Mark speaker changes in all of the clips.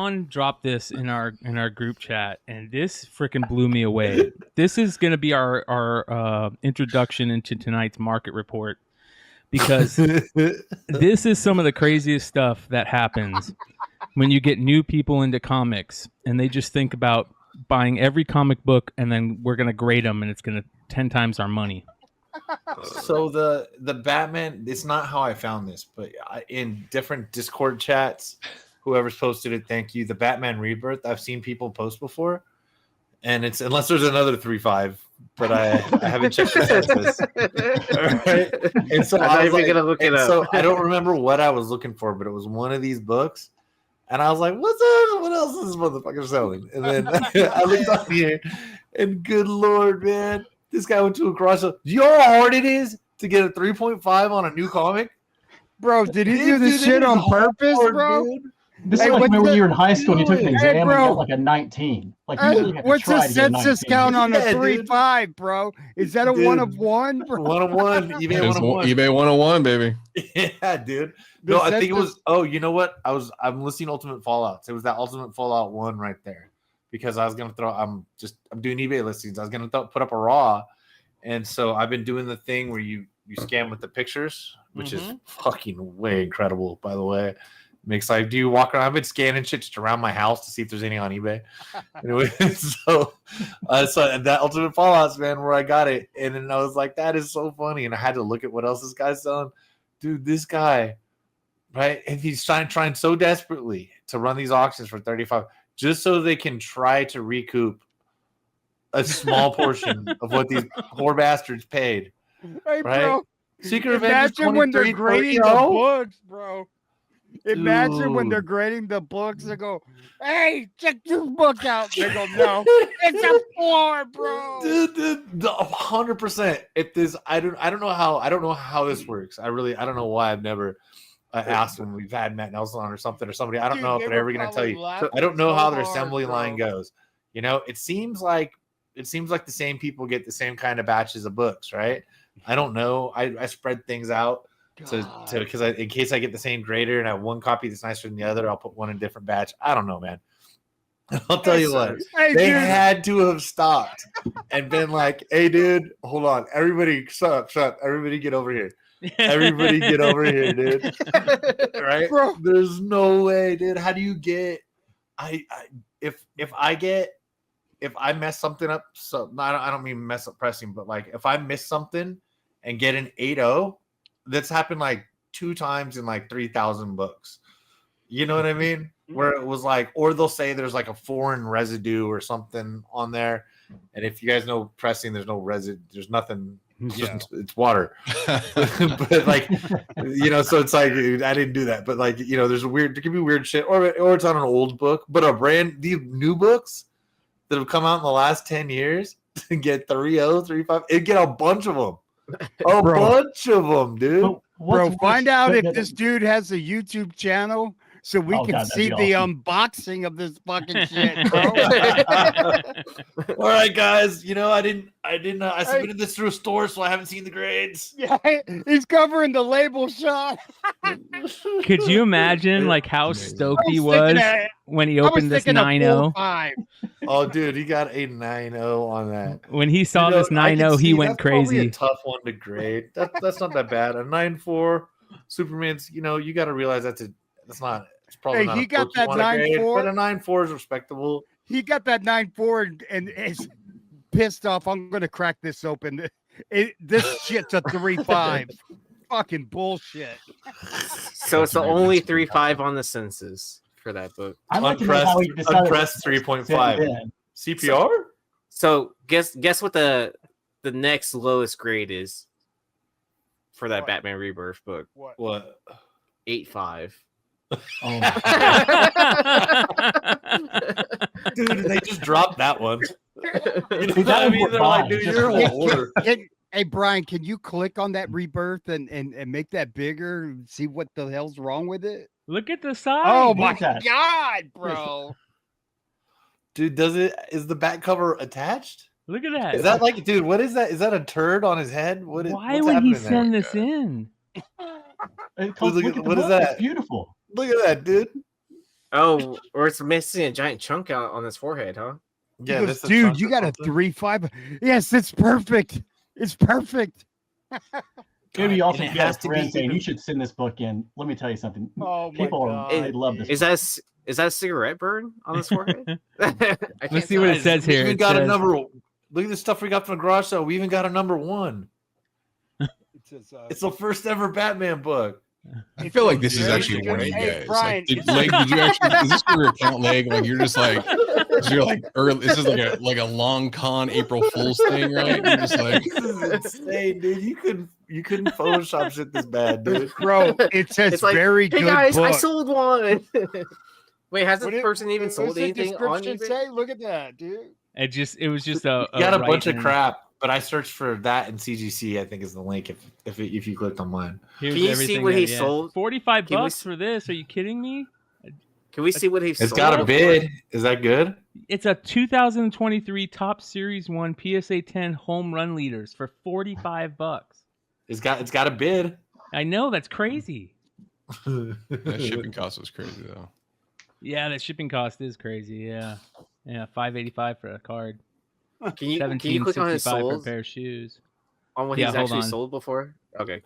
Speaker 1: Sean dropped this in our group chat, and this freaking blew me away. This is going to be our introduction into tonight's market report, because this is some of the craziest stuff that happens when you get new people into comics, and they just think about buying every comic book, and then we're going to grade them, and it's going to 10 times our money.
Speaker 2: So the Batman, it's not how I found this, but in different Discord chats, whoever's posted it, thank you. The Batman Rebirth, I've seen people post before, and it's, unless there's another 3.5, but I haven't checked the census. Right? And so I was gonna look it up. So I don't remember what I was looking for, but it was one of these books, and I was like, "What's up? What else is this motherfucker selling?" And then I looked on here, and good lord, man. This guy went to a cross. Do you know how hard it is to get a 3.5 on a new comic?
Speaker 3: Bro, did he do this shit on purpose, bro?
Speaker 4: Dude. This is like when you were in high school and you took an exam and you got like a 19. Like,
Speaker 3: what's the census count on a 3.5, bro? Is that a 1 of 1? Bro?
Speaker 2: 1 of 1. eBay 1 of 1.
Speaker 5: eBay 101, baby.
Speaker 2: Yeah, dude. No, I think it was. Oh, you know what? I'm listing Ultimate Fallouts. It was that Ultimate Fallout 1 right there. Because I was gonna throw, I'm doing eBay listings. I was gonna put up a raw, and so I've been doing the thing where you scan with the pictures, which is fucking way incredible. By the way, makes like, do you walk around? I've been scanning shit just around my house to see if there's any on eBay. Anyway, so that Ultimate Fallouts, man, where I got it, and then I was like, that is so funny, and I had to look at what else this guy's selling. Dude, this guy, right? And he's trying so desperately to run these auctions for 35. Just so they can try to recoup a small portion of what these poor bastards paid.
Speaker 3: Hey,
Speaker 2: right?
Speaker 3: bro.
Speaker 2: Secret
Speaker 3: Imagine when they're grading the books, bro. Imagine when they're grading the books, they go, "Hey, check this book out." They go, "No, it's a 4, bro."
Speaker 2: Dude, 100%. If this, I don't know how this works. I don't know why I've never asked when we've had Matt Nelson on or something or somebody. I don't know if they're ever going to tell you. I don't know how their assembly line goes. You know, it seems like the same people get the same kind of batches of books, right? I don't know. I spread things out because in case I get the same grader and I have one copy that's nicer than the other, I'll put one in a different batch. I don't know, man. I'll tell you what, they had to have stopped and been like, "Hey, dude, hold on, everybody, shut up, everybody, get over here." Everybody get over here, dude. Right? Bro. There's no way, dude. How do you get if I mess something up, so I don't mean mess up pressing, but like if I miss something and get an 8.0, that's happened like 2 times in like 3,000 books. You know what I mean? Where it was like, or they'll say there's like a foreign residue or something on there. And if you guys know pressing, there's no residue, there's nothing. It's water. But like, you know, so it's like I didn't do that, but like, you know, there can be weird shit, or it's on an old book, but these new books that have come out in the last 10 years get 3.0, 3.5, it get a bunch of them. Bunch of them, dude.
Speaker 3: Bro, find out if this dude has a YouTube channel so we can see the unboxing of this fucking shit, bro.
Speaker 2: All right, guys. You know, I submitted this through a store, so I haven't seen the grades.
Speaker 3: Yeah, he's covering the label shot.
Speaker 1: Could you imagine like how stoked he was when he opened this 9.0?
Speaker 2: Oh, dude, he got a 9.0 on that.
Speaker 1: When he saw this 9.0, he went crazy.
Speaker 2: A tough one to grade. That's not that bad. A 9.4 Superman's. You know, you got to realize that's not. It's probably not.
Speaker 3: He got that 9.4,
Speaker 2: but a 9.4 is respectable.
Speaker 3: He got that 9.4 and is pissed off. I'm gonna crack this open. This shit's a 3.5. Fucking bullshit.
Speaker 6: So it's the only 3.5 on the census for that book.
Speaker 2: Unpressed 3.5. CPR.
Speaker 6: So guess what the next lowest grade is for that Batman Rebirth book?
Speaker 2: What?
Speaker 6: 8.5.
Speaker 3: Oh.
Speaker 2: Dude, they just dropped that one. You know what I mean? They're like, dude, you're a order.
Speaker 3: Hey, Brian, can you click on that Rebirth and make that bigger and see what the hell's wrong with it?
Speaker 1: Look at the size.
Speaker 3: Oh my God, bro.
Speaker 2: Dude, is the back cover attached?
Speaker 1: Look at that.
Speaker 2: Is that like, dude, what is that? Is that a turd on his head?
Speaker 1: Why would he send this in?
Speaker 2: What is that?
Speaker 4: It's beautiful.
Speaker 2: Look at that, dude.
Speaker 6: Oh, or it's missing a giant chunk out on his forehead, huh?
Speaker 2: Yeah,
Speaker 3: He goes, dude, you got a 3.5. Yes, it's perfect. It's perfect.
Speaker 4: Maybe you also
Speaker 2: and it
Speaker 4: get a
Speaker 2: has to be
Speaker 4: friend saying
Speaker 2: even-
Speaker 4: you should send this book in. Let me tell you something.
Speaker 3: Oh my
Speaker 4: People
Speaker 3: God.
Speaker 4: they love this.
Speaker 6: Is
Speaker 4: book.
Speaker 6: that a cigarette burn on his forehead? I can't
Speaker 1: Let's see what
Speaker 6: tell.
Speaker 1: it says
Speaker 2: We
Speaker 1: here.
Speaker 2: even
Speaker 1: It
Speaker 2: got a
Speaker 1: says-
Speaker 2: number. Look at the stuff we got from the garage sale. We even got a number 1. It's the first ever Batman book.
Speaker 5: I feel like this is
Speaker 3: Very
Speaker 5: actually one of you
Speaker 3: good. Hey,
Speaker 5: guys.
Speaker 3: Bryan,
Speaker 5: Like, did Leg, did you actually? Is this your account, Leg? Like you're just like, you're like early. This is like a long con April Fool's thing, right? You're just like,
Speaker 2: This is insane, dude. You couldn't Photoshop shit this bad, dude.
Speaker 3: Bro, it says
Speaker 6: It's like,
Speaker 3: very
Speaker 6: hey
Speaker 3: good
Speaker 6: guys,
Speaker 3: book.
Speaker 6: I sold one. Wait, has
Speaker 3: What
Speaker 6: this
Speaker 3: it-
Speaker 6: person even
Speaker 3: what's
Speaker 6: sold
Speaker 3: the
Speaker 6: anything on
Speaker 3: description
Speaker 6: eBay?
Speaker 3: say? Look at that, dude.
Speaker 1: It was just a.
Speaker 2: You got a bunch of
Speaker 1: writing-
Speaker 2: crap, but I searched for that in CGC. I think is the link if you clicked on mine.
Speaker 1: Here's
Speaker 6: Can you see
Speaker 1: everything
Speaker 6: what he
Speaker 1: that-
Speaker 6: sold?
Speaker 1: 45
Speaker 6: Can we
Speaker 1: bucks
Speaker 6: s-
Speaker 1: for this? Are you kidding me?
Speaker 6: Can we see what he sold?
Speaker 2: It's got a
Speaker 6: before?
Speaker 2: bid. Is that good?
Speaker 1: It's a 2023 Top Series 1 PSA 10 home run leaders for 45 bucks.
Speaker 2: It's got a bid.
Speaker 1: I know, that's crazy.
Speaker 5: that shipping cost was crazy though.
Speaker 1: Yeah, that shipping cost is crazy. Yeah. Yeah, $5.85 for a card.
Speaker 6: Can you click on his
Speaker 1: $17.65 for a
Speaker 6: sold
Speaker 1: pair of shoes.
Speaker 6: on what
Speaker 1: Yeah,
Speaker 6: he's
Speaker 1: hold
Speaker 6: actually
Speaker 1: on.
Speaker 6: sold before? Okay.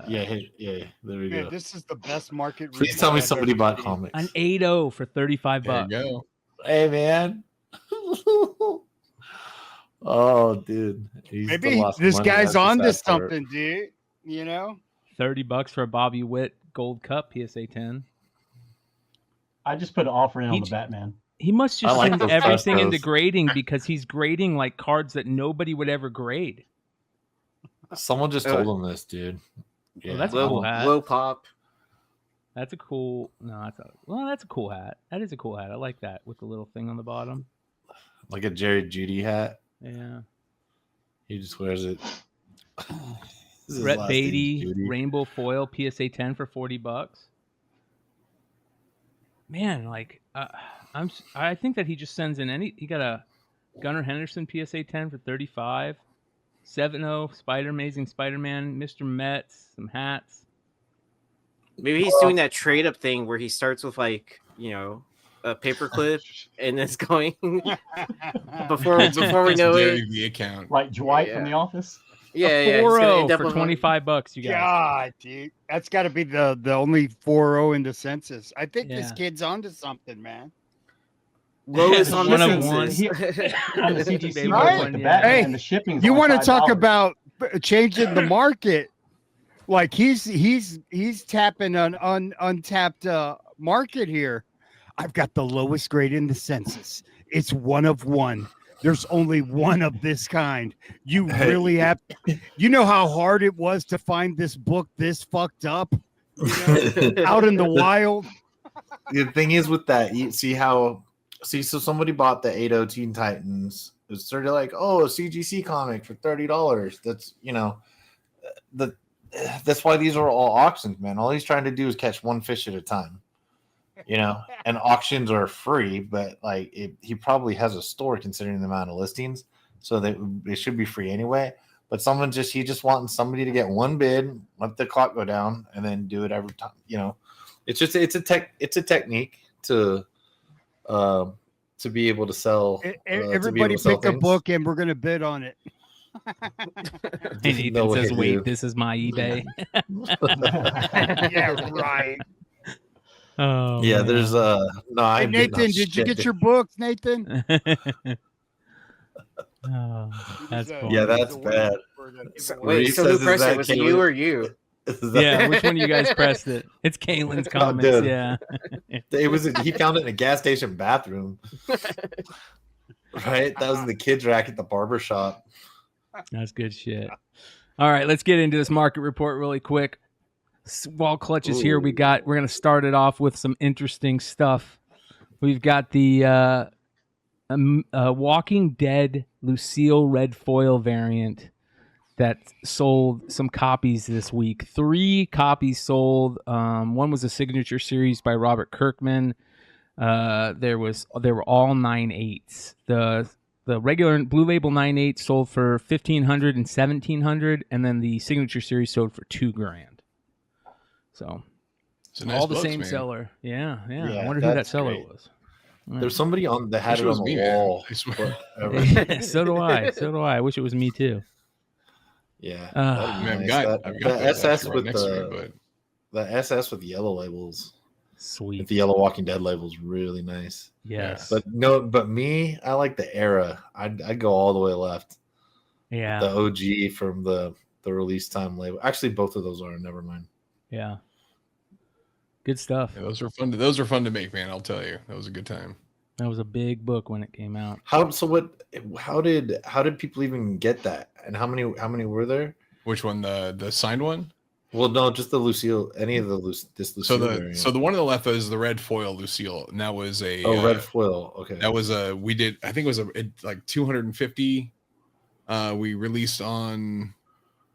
Speaker 2: Yeah. There we
Speaker 3: Man,
Speaker 2: go.
Speaker 3: this is the best market.
Speaker 2: Please
Speaker 3: report
Speaker 2: tell me
Speaker 3: I've
Speaker 2: somebody
Speaker 3: ever
Speaker 2: bought
Speaker 3: seen.
Speaker 2: comics.
Speaker 1: An 8.0 for 35
Speaker 5: There
Speaker 1: bucks.
Speaker 5: you go.
Speaker 2: Hey man. Oh dude. He's
Speaker 3: Maybe
Speaker 2: still lost
Speaker 3: this
Speaker 2: money.
Speaker 3: guy's
Speaker 2: That's the
Speaker 3: on to
Speaker 2: sad part.
Speaker 3: something, dude. You know?
Speaker 1: 30 bucks for a Bobby Witt Gold Cup PSA 10.
Speaker 4: I just put an offer in on
Speaker 1: He
Speaker 4: the
Speaker 1: j-
Speaker 4: Batman.
Speaker 1: He must
Speaker 2: I
Speaker 1: just
Speaker 2: like
Speaker 1: send
Speaker 2: those
Speaker 1: everything
Speaker 2: Frescos.
Speaker 1: into grading because he's grading like cards that nobody would ever grade.
Speaker 2: Someone just told him this, dude. Yeah,
Speaker 1: that's a
Speaker 6: Low,
Speaker 1: cool hat.
Speaker 6: low pop.
Speaker 1: That's a cool. No, that's a cool hat. That is a cool hat. I like that with the little thing on the bottom.
Speaker 2: like a Jerry Judy hat.
Speaker 1: Yeah.
Speaker 2: He just wears it. His
Speaker 1: Brett
Speaker 2: last name's
Speaker 1: Beatty
Speaker 2: Judy.
Speaker 1: Rainbow Foil PSA 10 for 40 bucks. Man, like I think that he just sends in any. He got a Gunnar Henderson PSA 10 for 35. 7.0 Amazing Spider-Man, Mr. Metz, some hats.
Speaker 6: Maybe he's doing that trade up thing where he starts with like, you know, a paperclip and it's going before we know
Speaker 5: Gary
Speaker 6: it.
Speaker 5: V account.
Speaker 4: Like Dwight from
Speaker 6: Yeah.
Speaker 4: The Office.
Speaker 6: Yeah, yeah.
Speaker 1: A
Speaker 6: he's gonna
Speaker 1: 4.0
Speaker 6: end up
Speaker 1: for
Speaker 6: with
Speaker 1: 25 bucks, you guys.
Speaker 3: God, dude. That's got to be the only 4.0 in the census. I think this
Speaker 1: Yeah.
Speaker 3: kid's onto something, man.
Speaker 6: lowest on
Speaker 1: One
Speaker 6: the
Speaker 1: of one.
Speaker 6: census.
Speaker 4: On the CGC,
Speaker 1: Baby
Speaker 3: Right?
Speaker 4: like the
Speaker 1: one,
Speaker 4: Batman,
Speaker 3: Hey,
Speaker 4: the shipping's
Speaker 3: You
Speaker 4: only
Speaker 3: want to talk
Speaker 4: $5.
Speaker 3: about changing the market? Like he's tapping an untapped market here. I've got the lowest grade in the census. It's one of one. There's only one of this kind. You really have. You know how hard it was to find this book this fucked up, you know, out in the wild.
Speaker 2: The thing is with that, you see so somebody bought the 8.0 Teen Titans. It's sort of like, oh, a CGC comic for $30. That's that's why these are all auctions, man. All he's trying to do is catch one fish at a time. And auctions are free, but like he probably has a store considering the amount of listings, so that it should be free anyway. But he just wanting somebody to get one bid, let the clock go down, and then do it every time. It's a technique to be able to sell.
Speaker 3: Everybody pick a book, and we're gonna bid on it.
Speaker 1: And Ethan says, "Wait, this is my eBay."
Speaker 3: Yeah, right.
Speaker 1: Oh,
Speaker 2: Yeah,
Speaker 1: man.
Speaker 2: there's no. I
Speaker 3: Hey, Nathan, did you get your books, Nathan?
Speaker 1: Oh, that's cool.
Speaker 2: Yeah, that's bad.
Speaker 6: Wait, so who pressed it? Was it you or you?
Speaker 1: Yeah, which one of you guys pressed it? It's Kaylin's comments.
Speaker 2: dude.
Speaker 1: Yeah,
Speaker 2: He found it in a gas station bathroom. Right, that was in the kids rack at the barber shop.
Speaker 1: that's good shit. All right, let's get into this market report really quick. While Clutch is here, we're going to start it off with some interesting stuff. We've got the Walking Dead Lucille Red Foil variant that sold some copies this week. 3 copies sold. One was a signature series by Robert Kirkman. They were all 9/8s. The regular Blue Label 9/8 sold for $1,500 and $1,700, and then the signature series sold for $2,000. So
Speaker 5: It's a nice
Speaker 1: All the
Speaker 5: books,
Speaker 1: same
Speaker 5: man.
Speaker 1: seller. Yeah. I
Speaker 2: Yeah,
Speaker 1: wonder who that
Speaker 2: that's
Speaker 1: seller
Speaker 2: great.
Speaker 1: was.
Speaker 2: There's somebody on that had
Speaker 5: Wish
Speaker 2: it
Speaker 5: it was
Speaker 2: on the
Speaker 5: me, man.
Speaker 2: wall.
Speaker 5: I swear.
Speaker 2: forever.
Speaker 1: Yeah, so do I. I wish it was me too.
Speaker 2: Yeah,
Speaker 1: Uh,
Speaker 2: that'd
Speaker 5: I
Speaker 2: be
Speaker 5: mean,
Speaker 2: nice.
Speaker 5: I've
Speaker 2: The
Speaker 5: got those
Speaker 2: SS
Speaker 5: actually right
Speaker 2: with
Speaker 5: next to me, but
Speaker 2: the SS with the yellow labels,
Speaker 1: Sweet.
Speaker 2: with the yellow Walking Dead labels, really nice.
Speaker 1: Yes.
Speaker 2: But me, I like the era. I'd go all the way left.
Speaker 1: Yeah.
Speaker 2: The OG from the release time label. Actually, both of those are. Never mind.
Speaker 1: Yeah. Good stuff.
Speaker 5: yeah, those are fun to make, man. I'll tell you, that was a good time.
Speaker 1: That was a big book when it came out.
Speaker 2: How did people even get that? And how many were there?
Speaker 5: Which one? The signed one?
Speaker 2: Well, no, just the Lucille. Any of this Lucille variant.
Speaker 5: So the one on the left was the red foil Lucille, and that was a
Speaker 2: red foil. Okay,
Speaker 5: that was we did. I think it was like 250. We released on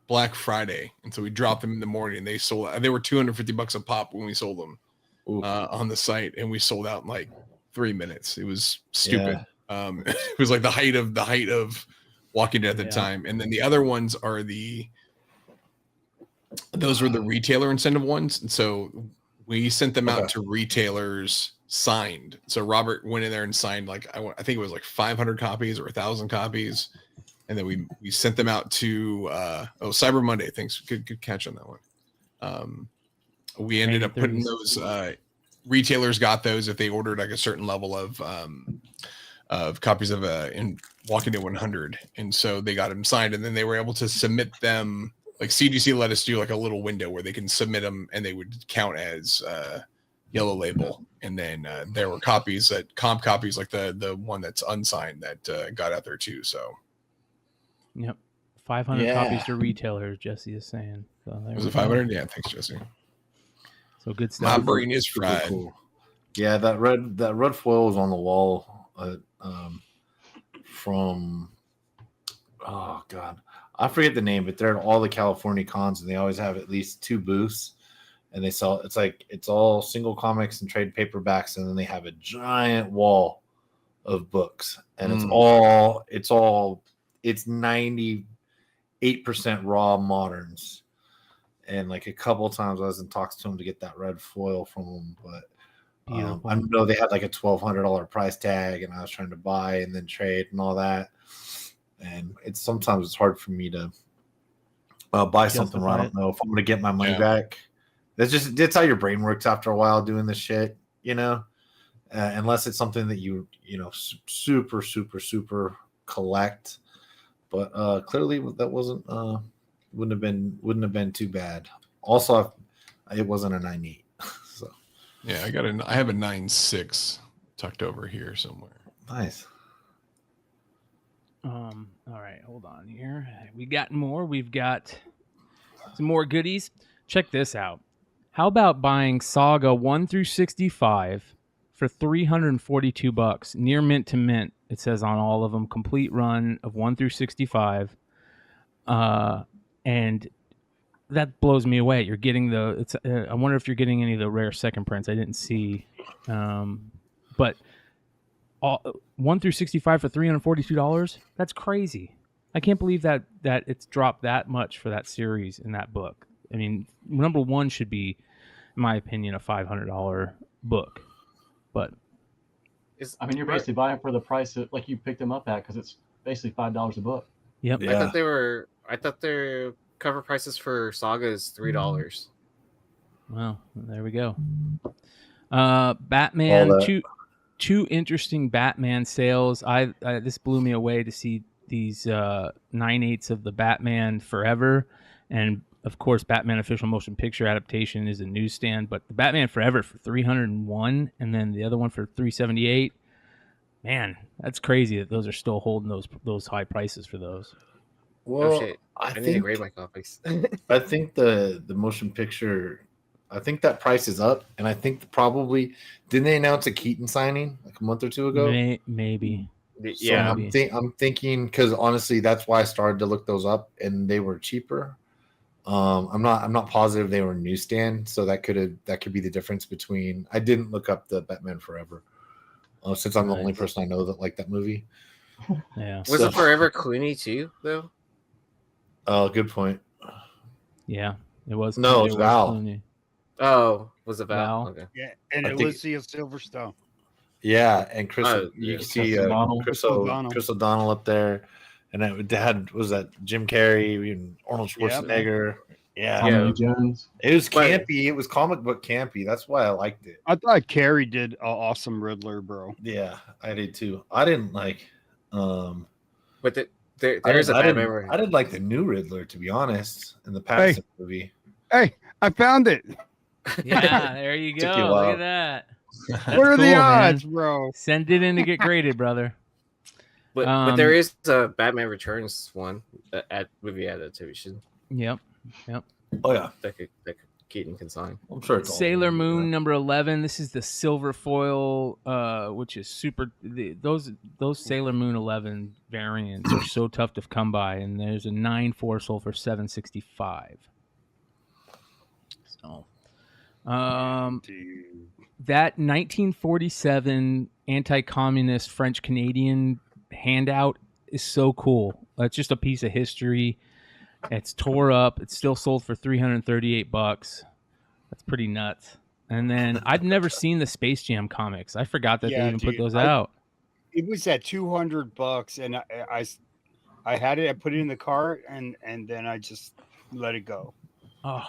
Speaker 5: Black Friday, and so we dropped them in the morning. And they sold. They were $250 a pop when we sold them on the site, and we sold out in like 3 minutes. It was stupid. Yeah. It was like the height of Walking Dead at the time, and then the other ones are those were the retailer incentive ones, and so we sent them out to retailers signed. So Robert went in there and signed like I think it was like 500 copies or 1,000 copies, and then we sent them out to Cyber Monday. Thanks, good catch on that one. We ended up putting those retailers got those if they ordered like a certain level of copies of in Walking Dead 100, and so they got them signed, and then they were able to submit them. Like CGC let us do like a little window where they can submit them, and they would count as yellow label. And then there were copies comp copies, like the one that's unsigned that got out there too. So,
Speaker 1: yep, 500 copies to retailers. Jesse is saying. So
Speaker 5: was it 500? Yeah, thanks, Jesse.
Speaker 1: So good stuff.
Speaker 5: My brain is fried.
Speaker 2: Cool. Yeah, that red foil was on the wall from. Oh God. I forget the name, but they're at all the California cons, and they always have at least 2 booths, and they sell. It's all single comics and trade paperbacks, and then they have a giant wall of books, and it's 98% raw moderns, and like a couple of times I was in talks to them to get that red foil from them, but I know they had like a $1,200 price tag, and I was trying to buy and then trade and all that. And sometimes it's hard for me to buy something where I don't know if I'm going to get my money back. That's how your brain works after a while doing this shit, unless it's something that you super, super, super collect. But clearly that wouldn't have been too bad. Also, it wasn't a 9.8. So
Speaker 5: yeah, I have a 9.6 tucked over here somewhere.
Speaker 2: Nice.
Speaker 1: All right, hold on here. We got more. We've got some more goodies. Check this out. How about buying Saga 1 through 65 for $342, near mint to mint? It says on all of them, complete run of 1 through 65. And that blows me away. You're getting I wonder if you're getting any of the rare second prints. I didn't see, but. 1 through 65 for $342. That's crazy. I can't believe that it's dropped that much for that series in that book. I mean, number 1 should be, in my opinion, a $500 book. But
Speaker 4: you're basically buying for the price that like you picked them up at, because it's basically $5 a book.
Speaker 1: Yep.
Speaker 6: Yeah. I thought their cover prices for Saga is $3.
Speaker 1: Well, there we go. Batman 2 interesting Batman sales. This blew me away to see these 9/8 of the Batman Forever, and of course Batman official motion picture adaptation is a newsstand, but the Batman Forever for $301, and then the other one for $378. Man, that's crazy that those are still holding those high prices for those.
Speaker 2: Well,
Speaker 6: shit. I need to grade my copics.
Speaker 2: I think the motion picture. I think that price is up, and I think probably didn't they announce a Keaton signing like a month or 2 ago?
Speaker 1: Maybe.
Speaker 6: Yeah,
Speaker 2: so I'm thinking, because honestly, that's why I started to look those up, and they were cheaper. I'm not positive they were newsstand, so that could be the difference between. I didn't look up the Batman Forever, since I'm the only person I know that liked that movie.
Speaker 1: Yeah.
Speaker 6: Was it Forever Clooney too, though?
Speaker 2: Oh, good point.
Speaker 1: Yeah, it was.
Speaker 2: No, it's Val.
Speaker 1: Clooney.
Speaker 6: Oh, was it Val?
Speaker 1: Val.
Speaker 6: Okay.
Speaker 3: Yeah, and
Speaker 2: I think-
Speaker 3: Alicia Silverstone.
Speaker 2: Yeah, and Chris,
Speaker 6: Oh,
Speaker 2: you
Speaker 6: yeah,
Speaker 2: can see
Speaker 3: Chris O'Donnell.
Speaker 2: Chris O'Donnell up there, and it had was that Jim Carrey and Arnold
Speaker 3: Yep.
Speaker 2: Schwarzenegger. Yeah,
Speaker 4: Tommy
Speaker 6: Yeah.
Speaker 4: Lee Jones.
Speaker 2: it was
Speaker 6: But-
Speaker 2: campy. It was comic book campy. That's why I liked it.
Speaker 3: I thought Carrie did an awesome Riddler, bro.
Speaker 2: Yeah, I did too. I didn't like.
Speaker 6: But there
Speaker 2: I
Speaker 6: is a
Speaker 2: didn't-
Speaker 6: Batman.
Speaker 2: I didn't like the new Riddler, to be honest, in the Pattinson movie.
Speaker 3: Hey, I found it.
Speaker 1: Yeah, there you
Speaker 2: Took
Speaker 1: go.
Speaker 2: you a
Speaker 1: Look
Speaker 2: while.
Speaker 1: at that. That's
Speaker 3: What are the
Speaker 1: cool, man.
Speaker 3: odds, bro?
Speaker 1: Send it in to get graded, brother.
Speaker 6: But there is a Batman Returns one at movie adaptation
Speaker 1: Yep.
Speaker 2: Oh yeah,
Speaker 6: that Keaton can sign.
Speaker 2: I'm sure it's all
Speaker 1: Sailor
Speaker 2: over,
Speaker 1: Moon
Speaker 2: yeah.
Speaker 1: number 11. This is the silver foil, which is super. Those Sailor Moon 11 variants are so tough to come by, and there's a 9/4 sold for $765. So,
Speaker 3: Dude.
Speaker 1: that 1947 anti-communist French Canadian handout is so cool. It's just a piece of history. It's tore up. It's still sold for $338. That's pretty nuts. And then I've never seen the Space Jam comics. I forgot that they
Speaker 3: Yeah,
Speaker 1: even put
Speaker 3: dude,
Speaker 1: those
Speaker 3: I-
Speaker 1: out.
Speaker 3: It was at $200, and I had it. I put it in the cart, and then I just let it go.
Speaker 1: Oh,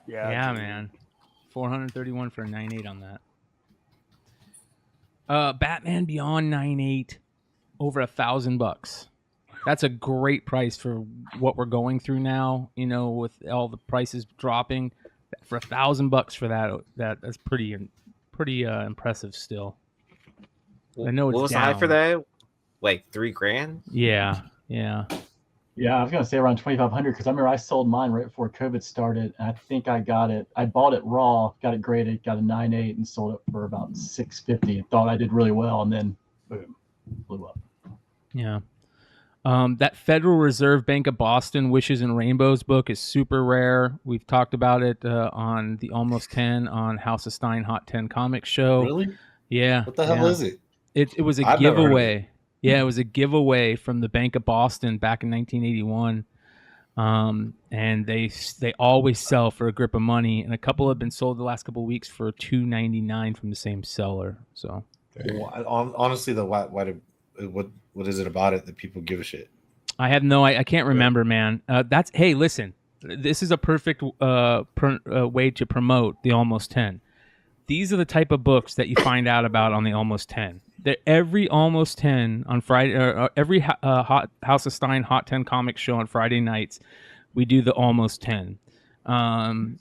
Speaker 3: Yeah,
Speaker 1: yeah,
Speaker 3: dude.
Speaker 1: man. 431 for a 9.8 on that. Batman Beyond 9.8, over $1,000. That's a great price for what we're going through now. You know, with all the prices dropping, for $1,000 for that's pretty impressive still. I know it's
Speaker 6: what was the high for
Speaker 1: down.
Speaker 6: that? Like $3,000?
Speaker 1: Yeah.
Speaker 4: Yeah, I was gonna say around 2,500 because I remember I sold mine right before COVID started. And I think I got it. I bought it raw, got it graded, got a 9.8, and sold it for about $650. And thought I did really well, and then boom, blew up.
Speaker 1: Yeah. That Federal Reserve Bank of Boston Wishes and Rainbows book is super rare. We've talked about it on the Almost 10 on House of Stein Hot 10 Comics show.
Speaker 2: Really?
Speaker 1: Yeah.
Speaker 2: What the hell is it?
Speaker 1: It was a
Speaker 2: I've never heard of
Speaker 1: giveaway. Yeah, it was a giveaway from the Bank of Boston back in 1981. And they always sell for a grip of money, and a couple have been sold the last couple of weeks for $2.99 from the same seller. So
Speaker 2: Honestly, though, what is it about it that people give a shit?
Speaker 1: I have I can't remember, man. Hey, listen, this is a perfect way to promote the Almost 10. These are the type of books that you find out about on the Almost 10. Every Almost 10 on Friday, every House of Stein Hot 10 Comics show on Friday nights, we do the Almost 10. And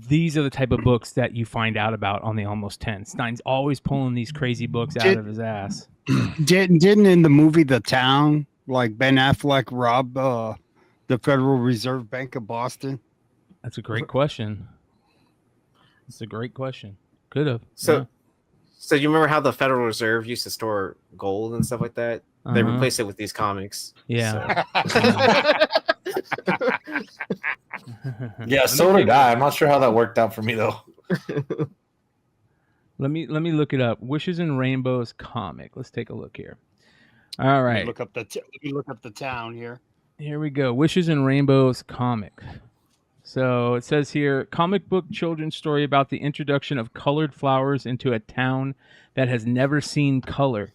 Speaker 1: these are the type of books that you find out about on the Almost 10. Stein's always pulling these crazy books out of his ass.
Speaker 3: Didn't in the movie The Town, like Ben Affleck robbed the Federal Reserve Bank of Boston?
Speaker 1: That's a great question. It's a great question. Could have.
Speaker 6: So you remember how the Federal Reserve used to store gold and stuff like that? They
Speaker 1: Uh-huh.
Speaker 6: replaced it with these comics.
Speaker 1: Yeah.
Speaker 2: Yeah, so did I. I'm not sure how that worked out for me though.
Speaker 1: Let me look it up. Wishes and Rainbows comic. Let's take a look here. All
Speaker 3: Let me
Speaker 1: right.
Speaker 3: look up the town here.
Speaker 1: Here we go. Wishes and Rainbows comic. So it says here, comic book children's story about the introduction of colored flowers into a town that has never seen color.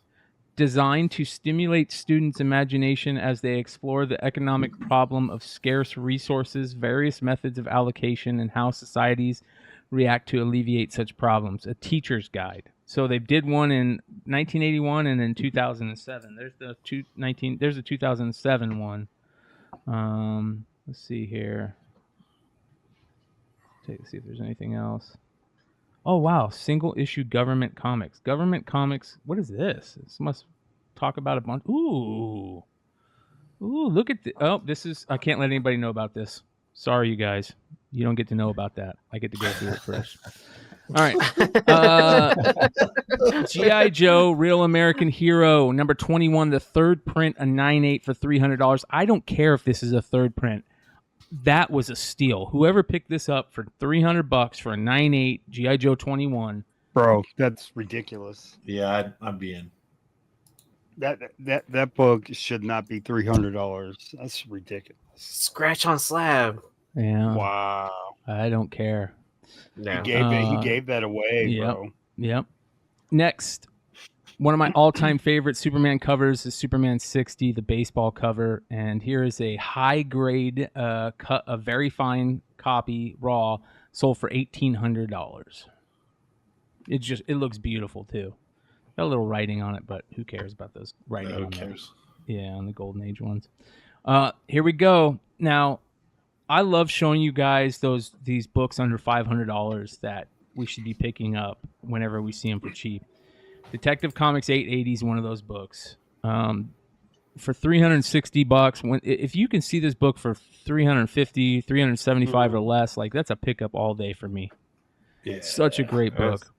Speaker 1: Designed to stimulate students' imagination as they explore the economic problem of scarce resources, various methods of allocation, and how societies react to alleviate such problems. A teacher's guide. So they did one in 1981 and in 2007. There's the 2007 one. Let's see here. See if there's anything else. Oh wow, single issue government comics. Government comics. What is this? This must talk about a bunch. Ooh, look at the. Oh, this is. I can't let anybody know about this. Sorry, you guys. You don't get to know about that. I get to go through it first. All right. G.I. Joe, Real American Hero, number 21, the third print, a 9.8 for $300. I don't care if this is a third print. That was a steal. Whoever picked this up for $300 for a 9.8 G.I. Joe 21.
Speaker 3: Bro, that's ridiculous.
Speaker 2: Yeah, I'd be in.
Speaker 3: That book should not be $300. That's ridiculous.
Speaker 6: Scratch on slab.
Speaker 1: Yeah.
Speaker 3: Wow.
Speaker 1: I don't care.
Speaker 6: No.
Speaker 3: He gave that away, bro.
Speaker 1: Yep. Next, one of my all-time favorite Superman covers is Superman 60, the baseball cover, and here is a high-grade, cut, a very fine copy, raw, sold for $1,800. It looks beautiful too. Got a little writing on it, but who cares about those writing?
Speaker 2: Who
Speaker 1: on
Speaker 2: cares?
Speaker 1: on the Golden Age ones. Here we go. Now, I love showing you guys these books under $500 that we should be picking up whenever we see them for cheap. Detective Comics 880 is one of those books. For $360, if you can see this book for $350, $375 or less, like that's a pickup all day for me.
Speaker 2: Yeah,
Speaker 1: Such a great book.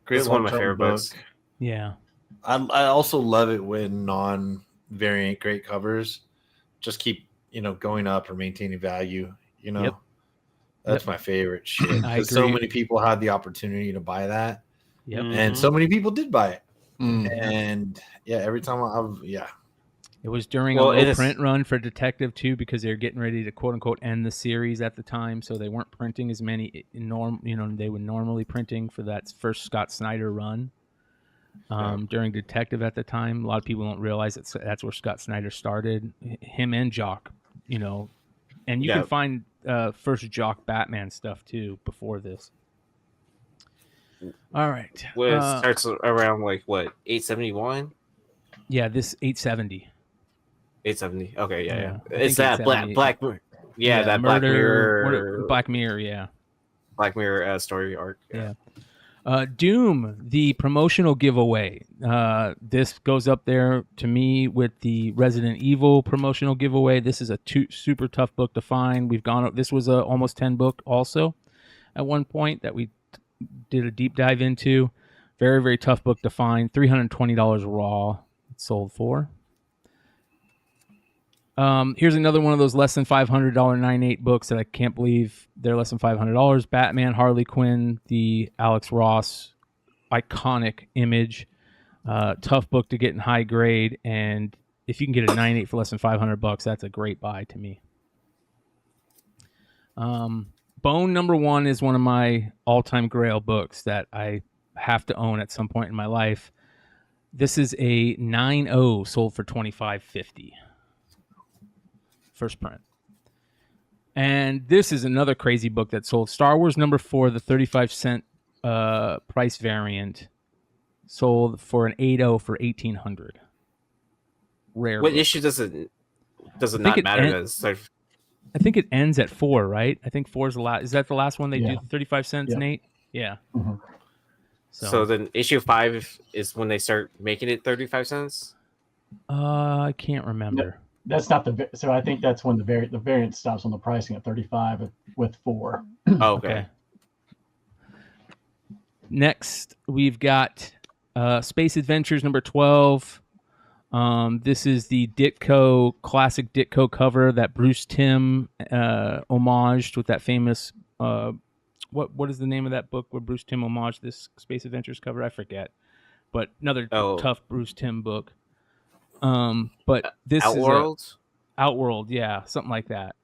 Speaker 2: Great.
Speaker 6: It's one of my favorite books.
Speaker 1: Yeah.
Speaker 2: I also love it when non-variant great covers just keep going up or maintaining value.
Speaker 1: Yep.
Speaker 2: That's my favorite shit.
Speaker 1: I
Speaker 2: Because so
Speaker 1: agree.
Speaker 2: many people had the opportunity to buy that,
Speaker 1: Yep.
Speaker 2: and so many people did buy it.
Speaker 5: Mm.
Speaker 2: And yeah, every time
Speaker 1: It was during a low print run for Detective too, because they were getting ready to quote unquote end the series at the time, so they weren't printing as many they were normally printing for that first Scott Snyder run. During Detective at the time, a lot of people don't realize that's where Scott Snyder started. Him and Jock, and you can find first Jock Batman stuff too before this. All right,
Speaker 6: Well, it starts around like what 871.
Speaker 1: Yeah, this 870.
Speaker 6: 870. Okay, yeah.
Speaker 1: I
Speaker 6: It's
Speaker 1: think
Speaker 6: that Black Mirror. Yeah, that
Speaker 1: murder, Black Mirror. Yeah,
Speaker 6: Black Mirror story arc.
Speaker 1: Yeah. Doom, the promotional giveaway. This goes up there to me with the Resident Evil promotional giveaway. This is a super tough book to find. This was a almost 10 book also at one point that we did a deep dive into. Very, very tough book to find. $320 raw. It sold for. Here's another one of those less than $500 9.8 books that I can't believe they're less than $500. Batman, Harley Quinn, the Alex Ross iconic image. Tough book to get in high grade, and if you can get a 9.8 for less than $500, that's a great buy to me. Bone number 1 is one of my all-time grail books that I have to own at some point in my life. This is a 9.0 sold for $25.50. First print. And this is another crazy book that sold. Star Wars number 4, the 35-cent price variant, sold for an 8.0 for $1,800. Rare.
Speaker 6: What
Speaker 1: book.
Speaker 6: issue does it not matter?
Speaker 1: I think it ends at 4, right? I think 4 is the last. Is that the last one they do? 35 cents, Nate? Yeah.
Speaker 4: Mm-hmm.
Speaker 6: So then issue 5 is when they start making it 35 cents?
Speaker 1: I can't remember.
Speaker 4: No, that's not so I think that's when the variant stops on the pricing at 35 with 4.
Speaker 6: Oh, okay.
Speaker 1: Next, we've got Space Adventures number 12. This is the classic Ditko cover that Bruce Timm homaged with that famous what is the name of that book where Bruce Timm homaged this Space Adventures cover? I forget. But another tough Bruce Timm book. But this
Speaker 6: Outworld?
Speaker 1: is Outworld, yeah, something like that.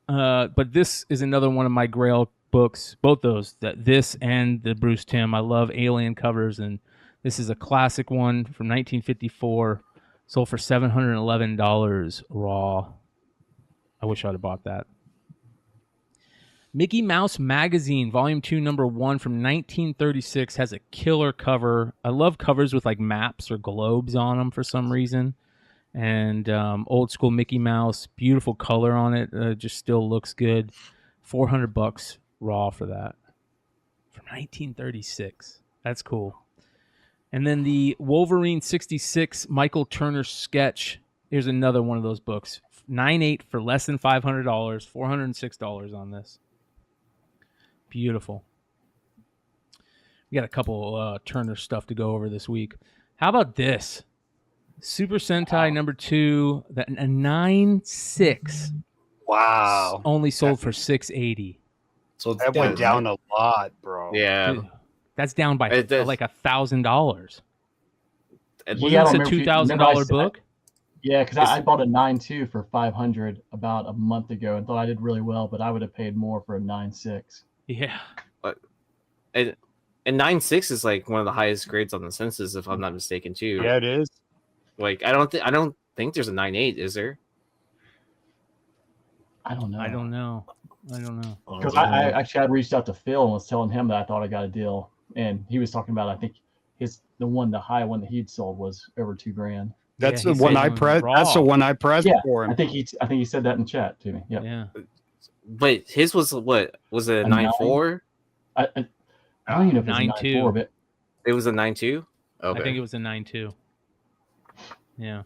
Speaker 1: But this is another one of my grail books. Both those, this and the Bruce Timm. I love alien covers, and this is a classic one from 1954. Sold for $711 raw. I wish I'd have bought that. Mickey Mouse Magazine, Volume 2, Number 1 from 1936 has a killer cover. I love covers with like maps or globes on them for some reason. And old school Mickey Mouse, beautiful color on it. Just still looks good. $400 raw for that. From 1936. That's cool. And then the Wolverine 66 Michael Turner sketch. Here's another one of those books. 9.8 for less than $500. $406 on this. Beautiful. We got a couple Turner stuff to go over this week. How about this? Super Sentai number 2, a 9.6.
Speaker 3: Wow.
Speaker 1: Only sold for $680.
Speaker 2: So
Speaker 3: that went down a lot, bro.
Speaker 6: Yeah.
Speaker 1: Dude, that's down by like $1,000.
Speaker 6: And
Speaker 1: Wasn't this a $2,000 book?
Speaker 4: Yeah, because I bought a 9.2 for 500 about a month ago and thought I did really well, but I would have paid more for a 9.6.
Speaker 1: Yeah.
Speaker 6: And 9.6 is like one of the highest grades on the census, if I'm not mistaken, too.
Speaker 3: Yeah, it is.
Speaker 6: Like I don't think there's a 9.8, is there?
Speaker 4: I don't know.
Speaker 1: I don't know.
Speaker 4: Because I actually had reached out to Phil and was telling him that I thought I got a deal, and he was talking about I think the high one that he'd sold was over $2,000.
Speaker 3: That's
Speaker 1: Yeah,
Speaker 3: the
Speaker 1: he
Speaker 3: one
Speaker 1: said
Speaker 3: I
Speaker 1: it was
Speaker 3: pressed.
Speaker 1: raw.
Speaker 3: That's the one I pressed
Speaker 4: Yeah,
Speaker 3: for him.
Speaker 4: I think he said that in chat to me. Yep.
Speaker 1: Yeah.
Speaker 6: But his was what? Was it a
Speaker 4: A
Speaker 6: 9.4?
Speaker 4: I don't even know if it's
Speaker 1: 9.2.
Speaker 4: a 9.4, but
Speaker 6: It was a 9.2. Okay.
Speaker 1: I think it was a 9.2. Yeah.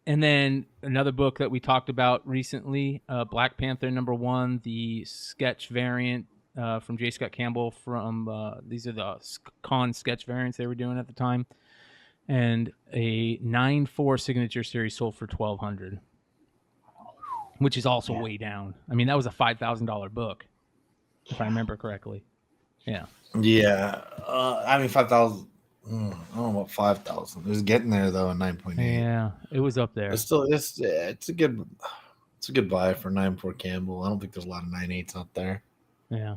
Speaker 1: And then another book that we talked about recently, Black Panther #1, the sketch variant from J. Scott Campbell. From these are the con sketch variants they were doing at the time, and a 9.4 signature series sold for $1,200, which is also way down. I mean, that was a $5,000 book, if I remember correctly. Yeah.
Speaker 2: Yeah. I mean, 5,000. I don't know about 5,000. It was getting there though, at 9.8.
Speaker 1: Yeah, it was up there.
Speaker 2: It's still it's a good buy for 9.4 Campbell. I don't think there's a lot of 9.8s out there.
Speaker 1: Yeah.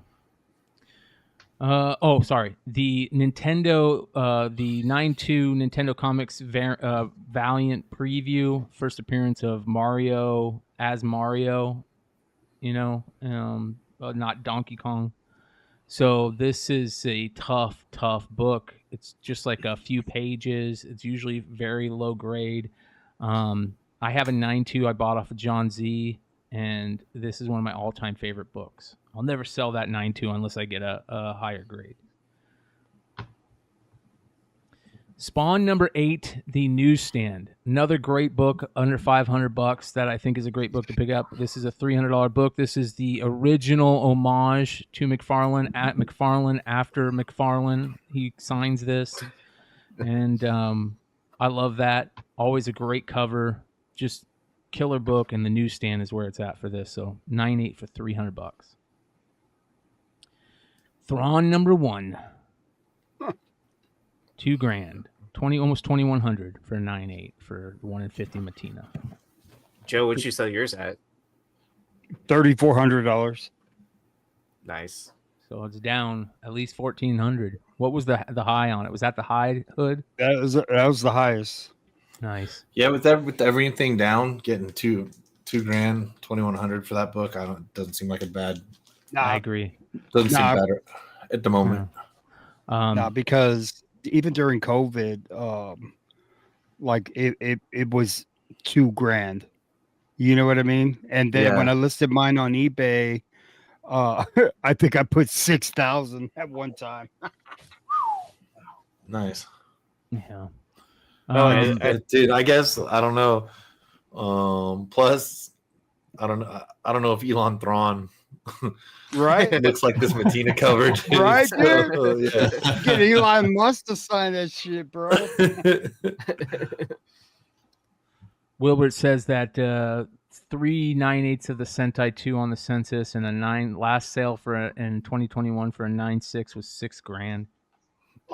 Speaker 1: Sorry. The Nintendo, the 9.2 Nintendo Comics Valiant preview, first appearance of Mario as Mario, not Donkey Kong. So this is a tough book. It's just like a few pages. It's usually very low grade. I have a 9.2 I bought off of John Z, and this is one of my all-time favorite books. I'll never sell that 9.2 unless I get a higher grade. Spawn #8, The Newsstand. Another great book under $500 that I think is a great book to pick up. This is a $300 book. This is the original homage to McFarlane at McFarlane after McFarlane. He signs this, and I love that. Always a great cover. Just killer book, and The Newsstand is where it's at for this. So 9.8 for $300. Thrawn #1. $2,000, almost $2,100 for a 9.8 for 1 in 50 Matina.
Speaker 6: Joe, what'd you sell yours at?
Speaker 3: $3,400.
Speaker 6: Nice.
Speaker 1: So it's down at least $1,400. What was the high on it? Was that the high hood?
Speaker 3: That was the highest.
Speaker 1: Nice.
Speaker 2: Yeah, with everything down, getting $2,000, $2,100 for that book, doesn't seem like a bad.
Speaker 1: I agree.
Speaker 2: Doesn't seem better at the moment.
Speaker 3: Because even during COVID, like it was $2,000. You know what I mean? And then when I listed mine on eBay, I think I put 6,000 at one time.
Speaker 2: Nice.
Speaker 1: Yeah.
Speaker 2: Dude, I guess I don't know. Plus, I don't know if Elon Thrawn
Speaker 3: right
Speaker 2: looks like this Matina cover, dude.
Speaker 3: Right,
Speaker 2: So, yeah.
Speaker 3: Get Elon Musk to sign that shit, bro.
Speaker 1: Wilbert says that 3 9/8 of the Sentai 2 on the census, and a last sale in 2021 for a 9.6 was $6,000.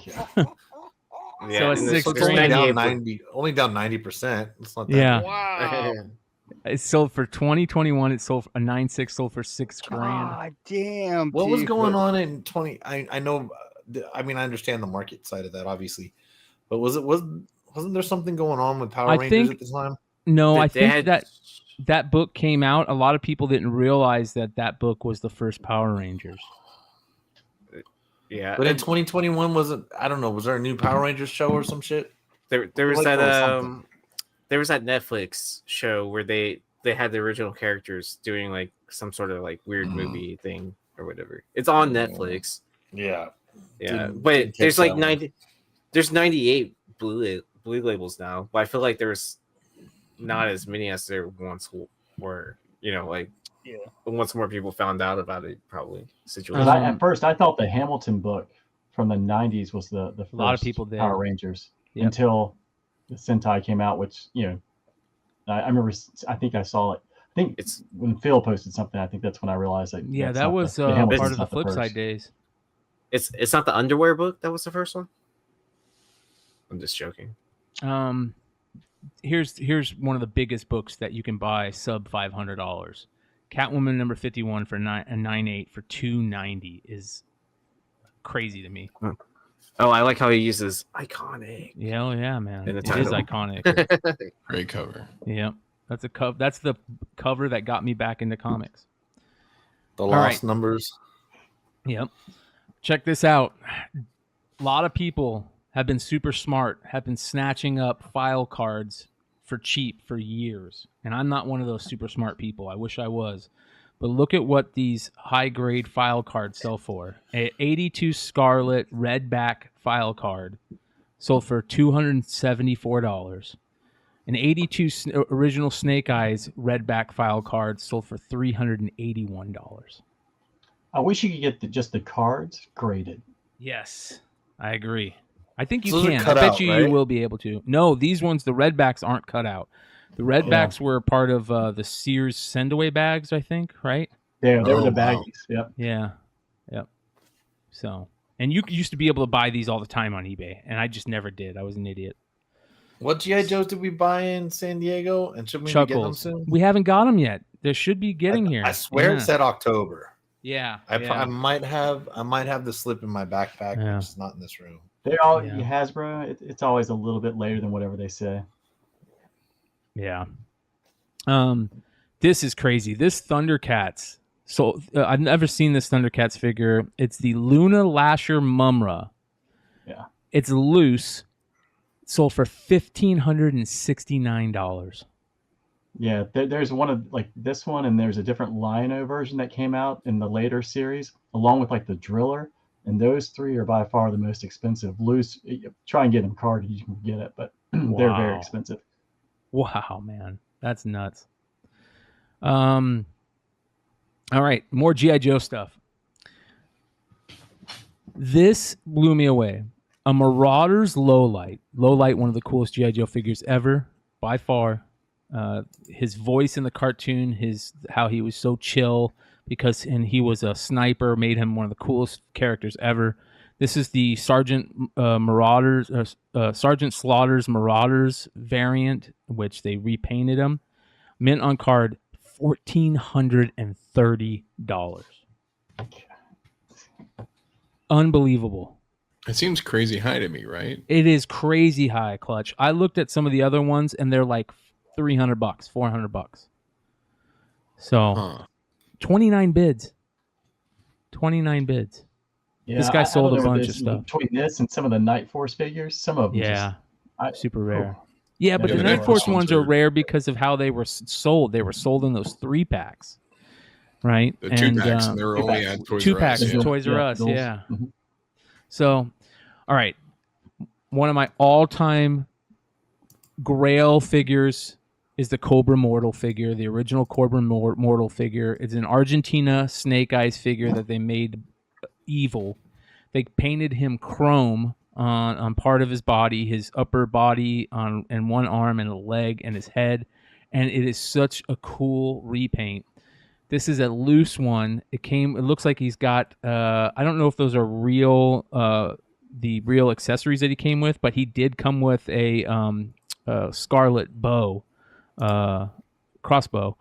Speaker 6: Yeah,
Speaker 1: so it's
Speaker 2: It's
Speaker 1: $6,000.
Speaker 2: only down 90%. It's not that
Speaker 1: Yeah.
Speaker 3: Wow.
Speaker 1: It sold for 2021. It sold a 9.6 sold for $6,000.
Speaker 3: God damn.
Speaker 2: What was
Speaker 3: Tifa.
Speaker 2: going on in 20? I know. I mean, I understand the market side of that, obviously, but wasn't there something going on with Power Rangers at the time?
Speaker 1: No, I
Speaker 6: They
Speaker 1: think that book came out. A lot of people didn't realize that book was the first Power Rangers.
Speaker 6: Yeah,
Speaker 2: But in 2021, I don't know. Was there a new Power Rangers show or some shit?
Speaker 6: There was
Speaker 2: Like,
Speaker 6: that
Speaker 2: there was something.
Speaker 6: there was that Netflix show where they had the original characters doing like some sort of like weird movie thing or whatever. It's on Netflix.
Speaker 2: Yeah.
Speaker 6: But there's like 98 blue labels now, but I feel like there's not as many as there once were. Once more people found out about it, probably situation.
Speaker 4: At first, I thought the Hamilton book from the 90s was the first
Speaker 1: a lot of people did.
Speaker 4: Power Rangers until the Sentai came out, which I remember. I think I saw it. I think it's when Phil posted something. I think that's when I realized that.
Speaker 1: Yeah, that was part of the flip side days.
Speaker 6: It's not the underwear book that was the first one. I'm just joking.
Speaker 1: Here's one of the biggest books that you can buy sub $500. Catwoman number 51 for 9.8 for $290 is crazy to me.
Speaker 6: Oh, I like how he uses iconic.
Speaker 1: Yeah, oh yeah, man.
Speaker 6: In the
Speaker 1: It
Speaker 6: title.
Speaker 1: is iconic.
Speaker 5: Great cover.
Speaker 1: Yeah. That's the cover that got me back into comics.
Speaker 2: The
Speaker 1: All
Speaker 2: lost
Speaker 1: right.
Speaker 2: numbers.
Speaker 1: Yep. Check this out. A lot of people have been super smart, have been snatching up file cards for cheap for years. And I'm not one of those super smart people. I wish I was. But look at what these high-grade file cards sell for. An 82 Scarlet Redback file card sold for $274. An 82 original Snake Eyes Redback file card sold for $381.
Speaker 4: I wish you could get just the cards graded.
Speaker 1: Yes, I agree. I think you
Speaker 2: Those are
Speaker 1: can. I
Speaker 2: cut
Speaker 1: bet
Speaker 2: out,
Speaker 1: you
Speaker 2: right?
Speaker 1: will be able to. No, these ones, the Redbacks aren't cut out. The Redbacks were part of the Sears send-away bags, I think, right?
Speaker 4: Yeah, they were
Speaker 2: Oh,
Speaker 4: the
Speaker 2: wow.
Speaker 4: baggies. Yep.
Speaker 1: Yeah. Yep. So, and you used to be able to buy these all the time on eBay, and I just never did. I was an idiot.
Speaker 2: What G.I. Joes did we buy in San Diego? And should we be getting them
Speaker 1: Chuckles.
Speaker 2: soon?
Speaker 1: We haven't got them yet. They should be getting here.
Speaker 2: I swear
Speaker 1: Yeah.
Speaker 2: it said October.
Speaker 1: Yeah.
Speaker 2: I might have the slip in my backpack,
Speaker 1: Yeah.
Speaker 2: which is not in this room.
Speaker 4: They're all
Speaker 1: Yeah.
Speaker 4: Hasbro. It's always a little bit later than whatever they say.
Speaker 1: Yeah. This is crazy. This Thundercats. So I've never seen this Thundercats figure. It's the Luna Lasher Mumra.
Speaker 4: Yeah.
Speaker 1: It's loose. Sold for $1,569.
Speaker 4: Yeah, there's one of like this one, and there's a different Lion-O version that came out in the later series, along with like the Driller, and those three are by far the most expensive. Loose, try and get them carded, you can get it, but they're very
Speaker 1: Wow.
Speaker 4: expensive.
Speaker 1: Wow, man. That's nuts. All right, more G.I. Joe stuff. This blew me away. A Marauders Lowlight. Lowlight, one of the coolest G.I. Joe figures ever, by far. His voice in the cartoon, how he was so chill and he was a sniper, made him one of the coolest characters ever. This is the Sergeant Sergeant Slaughter's Marauders variant, which they repainted him. Mint on card, $1,430. Unbelievable.
Speaker 5: It seems crazy high to me, right?
Speaker 1: It is crazy high, Clutch. I looked at some of the other ones, and they're like $300, $400. So, 29 bids. 29 bids.
Speaker 4: Yeah,
Speaker 1: This guy sold a
Speaker 4: don't know
Speaker 1: bunch
Speaker 4: this-
Speaker 1: of stuff.
Speaker 4: Between this and some of the Night Force figures, some of them
Speaker 1: Yeah, super rare.
Speaker 4: Oh.
Speaker 1: Yeah, but
Speaker 4: Yeah,
Speaker 1: the
Speaker 4: the
Speaker 1: Night
Speaker 4: Night
Speaker 1: Force
Speaker 5: Force
Speaker 1: ones
Speaker 5: ones
Speaker 1: are
Speaker 5: are-
Speaker 1: rare because of how they were sold. They were sold in those 3-packs, right?
Speaker 5: The 2-packs, and they were only
Speaker 4: two-packs.
Speaker 5: at Toys R Us.
Speaker 1: 2-packs
Speaker 5: Yeah.
Speaker 1: at Toys R
Speaker 4: Yeah,
Speaker 1: Us,
Speaker 4: those-
Speaker 1: yeah.
Speaker 4: Mhm.
Speaker 1: So, all right. One of my all-time grail figures is the Cobra Mortal figure, the original Cobra Mortal figure. It's an Argentina Snake Eyes figure that they made evil. They painted him chrome on part of his body, his upper body and one arm and a leg and his head, and it is such a cool repaint. This is a loose one. It looks like he's got I don't know if those are real the real accessories that he came with, but he did come with a scarlet bow, crossbow,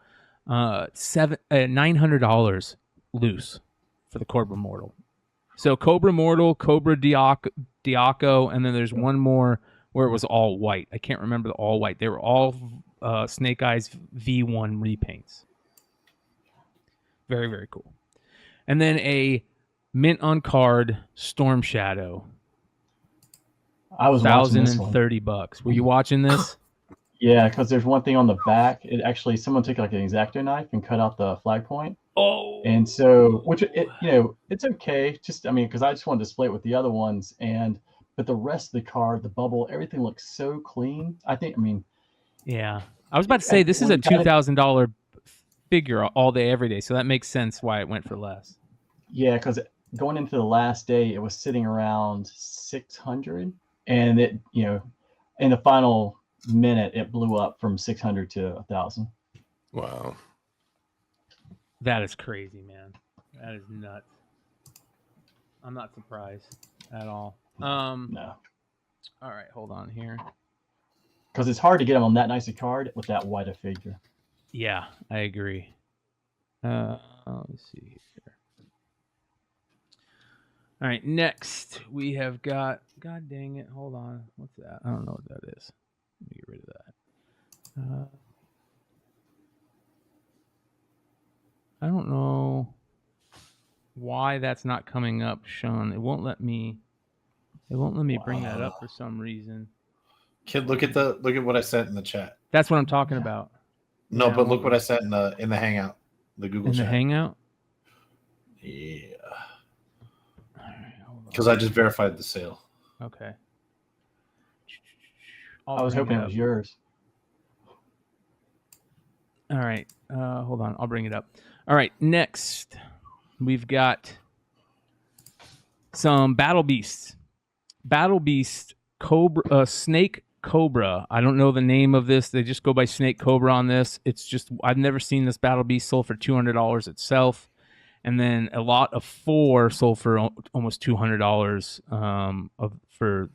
Speaker 1: $900 loose for the Cobra Mortal. So Cobra Mortal, Cobra Diaco, and then there's one more where it was all white. I can't remember the all white. They were all Snake Eyes V1 repaints. Very, very cool. And then a mint on card Storm Shadow.
Speaker 4: I was watching this one.
Speaker 1: $1,030. Were you watching this?
Speaker 4: Yeah, because there's one thing on the back. It actually, someone took like an X-Acto knife and cut out the flag point.
Speaker 1: Oh,
Speaker 4: And so, it's okay. Just, because I just want to display it with the other ones. But the rest of the card, the bubble, everything looks so clean.
Speaker 1: yeah. I was about to say this is a $2,000 figure all day, every day. So that makes sense why it went for less.
Speaker 4: Yeah, because going into the last day, it was sitting around 600, and it, in the final minute, it blew up from 600 to 1,000.
Speaker 5: Wow.
Speaker 1: That is crazy, man. That is nuts. I'm not surprised at all.
Speaker 4: No.
Speaker 1: All right, hold on here.
Speaker 4: Because it's hard to get them on that nice a card with that wide a figure.
Speaker 1: Yeah, I agree. Let me see here. All right, next we have got. God dang it! Hold on. What's that? I don't know what that is. Let me get rid of that. I don't know why that's not coming up, Sean. It won't let me. It won't let me bring that up for some reason.
Speaker 2: Kid, look at what I sent in the chat.
Speaker 1: That's what I'm talking about.
Speaker 2: No,
Speaker 1: Yeah,
Speaker 2: but look what I sent in the Hangout, the Google
Speaker 1: in
Speaker 2: chat.
Speaker 1: the Hangout.
Speaker 2: Yeah. Because I just verified the sale.
Speaker 1: Okay.
Speaker 4: I was hoping it was yours.
Speaker 1: All right. Hold on. I'll bring it up. All right. Next, we've got some Battle Beasts. Battle Beast Cobra, Snake Cobra. I don't know the name of this. They just go by Snake Cobra on this. It's just, I've never seen this Battle Beast sold for $200 itself. And then a lot of 4 sold for almost $200 for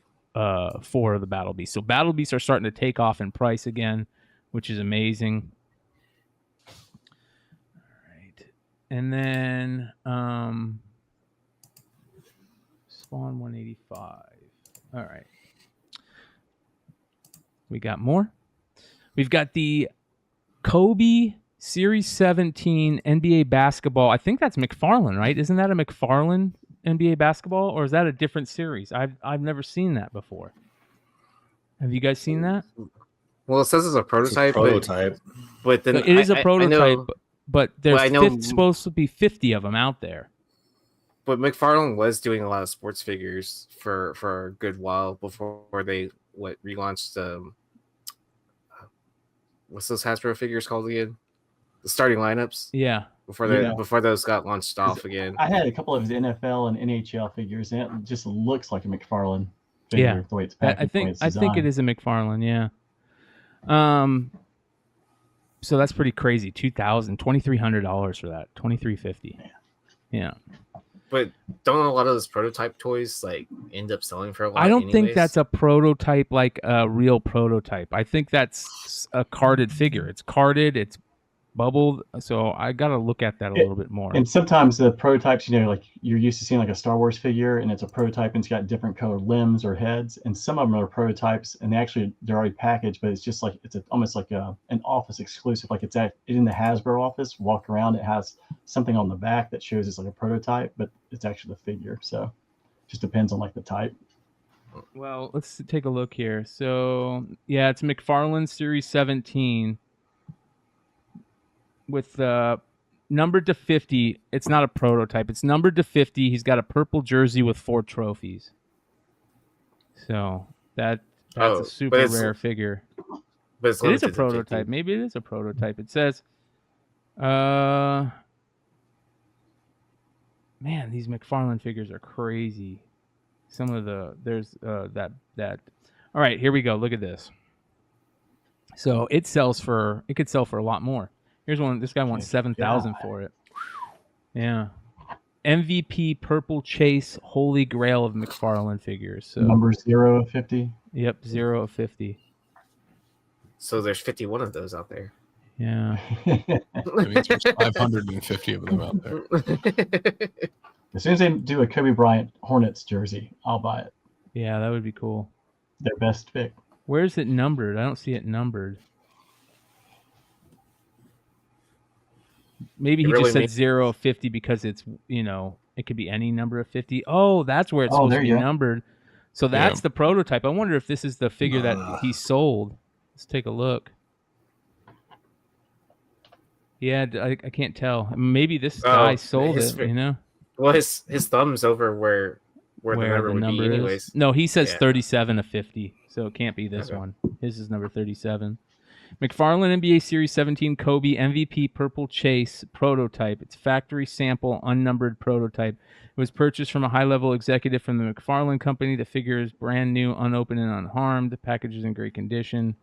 Speaker 1: 4 of the Battle Beasts. So Battle Beasts are starting to take off in price again, which is amazing. All right. And then Spawn 185. All right. We got more. We've got the Kobe Series 17 NBA basketball. I think that's McFarlane, right? Isn't that a McFarlane NBA basketball, or is that a different series? I've never seen that before. Have you guys seen that?
Speaker 6: Well, it says it's a prototype. But then
Speaker 1: it is a prototype, but there's
Speaker 6: know,
Speaker 1: supposed to be 50 of them out there.
Speaker 6: But McFarlane was doing a lot of sports figures for a good while before they relaunched. What's those Hasbro figures called again? The starting lineups.
Speaker 1: Yeah.
Speaker 6: Before those got launched off again.
Speaker 4: I had a couple of his NFL and NHL figures, and it just looks like a McFarlane figure the way it's packaged.
Speaker 1: I think it is a McFarlane. Yeah. So that's pretty crazy. $2,300 for that. $2,350. Yeah.
Speaker 6: But don't a lot of those prototype toys like end up selling for a lot?
Speaker 1: I don't think that's a prototype, like a real prototype. I think that's a carded figure. It's carded. It's bubbled. So I got to look at that a little bit more.
Speaker 4: And sometimes the prototypes, like you're used to seeing like a Star Wars figure, and it's a prototype and it's got different colored limbs or heads. And some of them are prototypes, and they're already packaged, but it's just like almost like an office exclusive. Like it's in the Hasbro office. Walk around, it has something on the back that shows it's like a prototype, but it's actually the figure. So it just depends on like the type.
Speaker 1: Well, let's take a look here. So yeah, it's McFarlane Series 17. With numbered to 50. It's not a prototype. It's numbered to 50. He's got a purple jersey with 4 trophies. So that's a super rare figure.
Speaker 6: But
Speaker 1: it is a prototype. Maybe it is a prototype. It says, man, these McFarlane figures are crazy. Some of there's that. All right, here we go. Look at this. So it could sell for a lot more. Here's one. This guy wants $7,000 for it. Yeah. MVP Purple Chase Holy Grail of McFarlane figures. So
Speaker 4: number 0 of 50.
Speaker 1: Yep, 0 of 50.
Speaker 6: So there's 51 of those out there.
Speaker 1: Yeah.
Speaker 5: That means there's 550 of them out there.
Speaker 4: As soon as they do a Kobe Bryant Hornets jersey, I'll buy it.
Speaker 1: Yeah, that would be cool.
Speaker 4: Their best pick.
Speaker 1: Where's it numbered? I don't see it numbered. Maybe he just said 0 of 50 because it's, it could be any number of 50. Oh, that's where it's supposed to be numbered. So that's the prototype. I wonder if this is the figure that he sold. Let's take a look. Yeah, I can't tell. Maybe this guy sold it,
Speaker 6: Well, his thumb's over where the number would be anyways.
Speaker 1: No, he says 37 of 50, so it can't be this one. His is number 37. McFarlane NBA Series 17 Kobe MVP Purple Chase prototype. It's factory sample unnumbered prototype. It was purchased from a high-level executive from the McFarlane Company. The figure is brand new, unopened, and unharmed. The package is in great condition.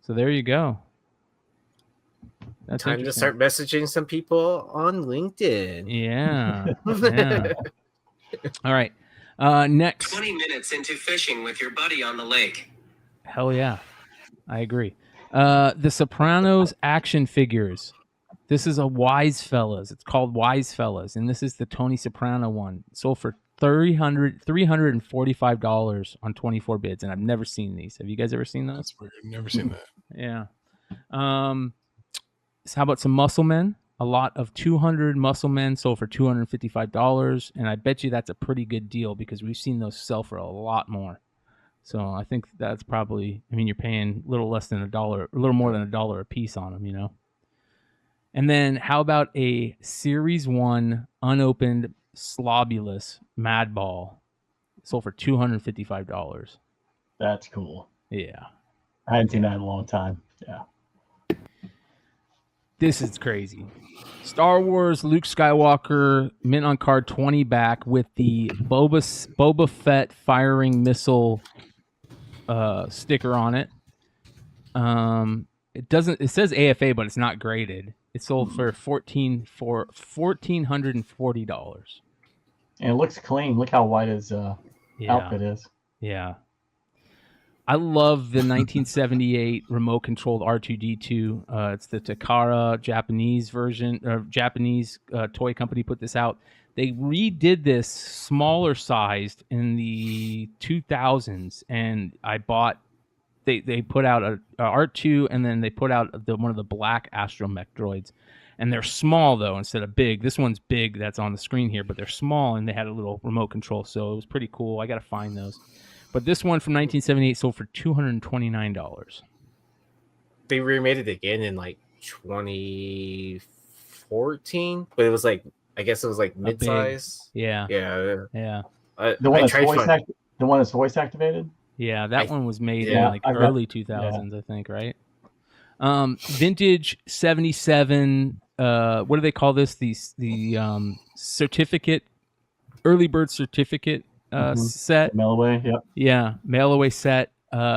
Speaker 1: So there you go. That's
Speaker 6: time to start messaging some people on LinkedIn.
Speaker 1: Yeah. All right. Next.
Speaker 7: 20 minutes into fishing with your buddy on the lake.
Speaker 1: Hell yeah. I agree. The Sopranos action figures. This is a Wise Fellas. It's called Wise Fellas, and this is the Tony Soprano one. It sold for $345 on 24 bids, and I've never seen these. Have you guys ever seen those?
Speaker 5: That's weird. Never seen that.
Speaker 1: Yeah. So how about some Muscle Men? A lot of 200 Muscle Men sold for $255, and I bet you that's a pretty good deal because we've seen those sell for a lot more. So I think that's probably, I mean, you're paying a little less than $1, a little more than $1 a piece on them, you know? And then how about a Series 1 unopened Slobulus Madball? Sold for $255.
Speaker 4: That's cool.
Speaker 1: Yeah.
Speaker 4: I hadn't seen that in a long time. Yeah.
Speaker 1: This is crazy. Star Wars Luke Skywalker mint on card 20 back with the Boba Fett firing missile sticker on it. It says AFA, but it's not graded. It sold for $1,440.
Speaker 4: And it looks clean. Look how white his outfit is.
Speaker 1: Yeah. I love the 1978 remote controlled R2D2. It's the Takara Japanese version, or Japanese toy company put this out. They redid this smaller sized in the 2000s, and I bought. They put out a R2, and then they put out one of the black astromech droids, and they're small though instead of big. This one's big that's on the screen here, but they're small, and they had a little remote control, so it was pretty cool. I got to find those. But this one from 1978 sold for $229.
Speaker 6: They remade it again in like 2014, but it was like, I guess it was like mid-size.
Speaker 1: Yeah.
Speaker 6: Yeah.
Speaker 4: The one that's voice activated.
Speaker 1: Yeah, that one was made in like early 2000s, I think, right? Vintage 77. What do they call this? The certificate, early bird certificate set.
Speaker 4: Mail away. Yep.
Speaker 1: Yeah, mail away set.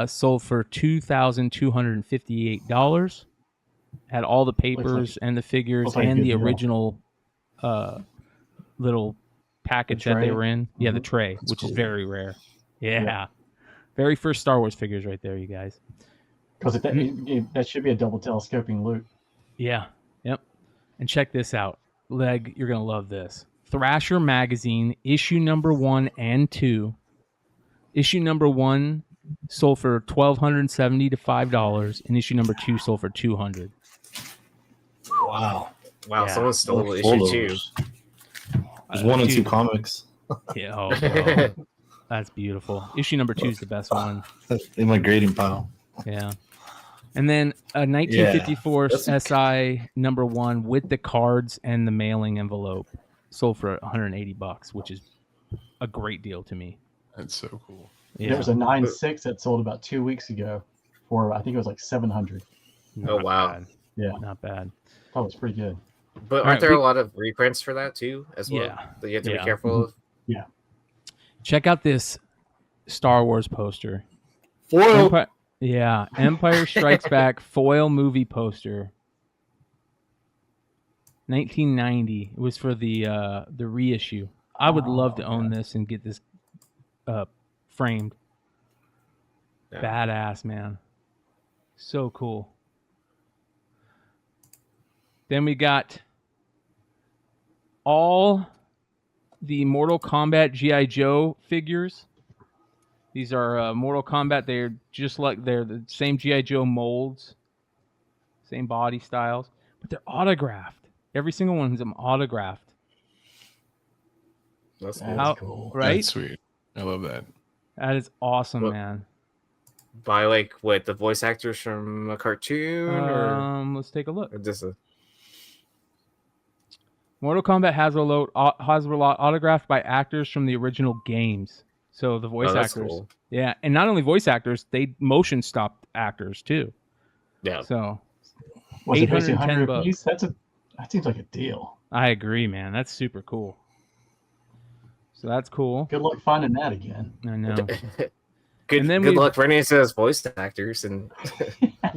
Speaker 1: Sold for $2,258. Had all the papers and the figures and the original little package that they were in. Yeah, the tray, which is very rare. Yeah. Very first Star Wars figures right there, you guys.
Speaker 4: Because that should be a double telescoping loop.
Speaker 1: Yeah. Yep. And check this out. Leg, you're going to love this. Thrasher magazine, issue number 1 and 2. Issue number 1 sold for $1,270 to $5, and issue number 2 sold for $200.
Speaker 2: Wow.
Speaker 6: Wow, someone stole issue 2.
Speaker 2: There's 1 and 2 comics.
Speaker 1: Yeah, bro. That's beautiful. Issue number 2 is the best one.
Speaker 2: In my grading pile.
Speaker 1: Yeah. And then a 1954 SI number 1 with the cards and the mailing envelope sold for $180, which is a great deal to me.
Speaker 5: That's so cool.
Speaker 1: Yeah.
Speaker 4: There was a 9.6 that sold about 2 weeks ago for, I think it was like $700.
Speaker 6: Oh, wow.
Speaker 1: Bad.
Speaker 4: Yeah.
Speaker 1: Not bad.
Speaker 4: That was pretty good.
Speaker 6: But aren't there a lot of reprints for that too, as well?
Speaker 1: Yeah.
Speaker 6: That you have to be careful of?
Speaker 4: Yeah.
Speaker 1: Check out this Star Wars poster.
Speaker 2: Foil.
Speaker 1: Empire Strikes Back foil movie poster. 1990. It was for the reissue. I would love to own this and get this framed. Yeah. Badass, man. So cool. Then we got all the Mortal Kombat G.I. Joe figures. These are Mortal Kombat. They're just like they're the same G.I. Joe molds, same body styles, but they're autographed. Every single one of them autographed.
Speaker 6: That's
Speaker 4: cool.
Speaker 1: Right?
Speaker 5: That's sweet. I love that.
Speaker 1: That is awesome, man.
Speaker 6: By like what, the voice actors from a cartoon? Or
Speaker 1: let's take a look.
Speaker 6: Or just a...
Speaker 1: Mortal Kombat Hasbro autographed by actors from the original games. So the voice actors.
Speaker 6: Cool.
Speaker 1: Yeah, and not only voice actors, they motion stopped actors too.
Speaker 6: Yeah.
Speaker 1: So
Speaker 4: was it basically $100
Speaker 1: $810?
Speaker 4: a piece? That seems like a deal.
Speaker 1: I agree, man. That's super cool. So that's cool.
Speaker 4: Good luck finding that again.
Speaker 1: I know.
Speaker 6: Good luck running into those voice actors. And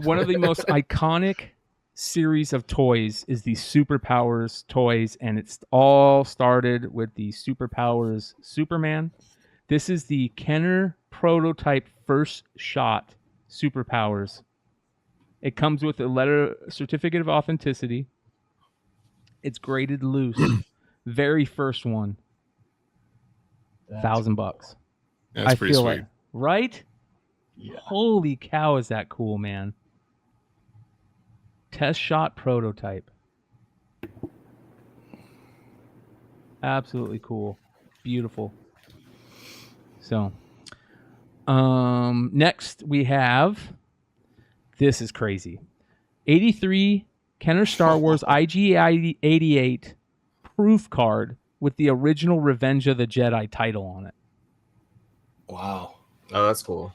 Speaker 1: one of the most iconic series of toys is the Superpowers toys, and it's all started with the Superpowers Superman. This is the Kenner prototype first shot Superpowers It comes with a certificate of authenticity. It's graded loose. Very first one.
Speaker 4: That's
Speaker 1: $1,000.
Speaker 5: That's pretty
Speaker 1: feel
Speaker 5: sweet.
Speaker 1: like, right?
Speaker 4: Yeah.
Speaker 1: Holy cow, is that cool, man? Test shot prototype. Absolutely cool. Beautiful. So, next we have, this is crazy. 83 Kenner Star Wars IG-88 proof card with the original Revenge of the Jedi title on it.
Speaker 2: Wow.
Speaker 6: Oh, that's cool.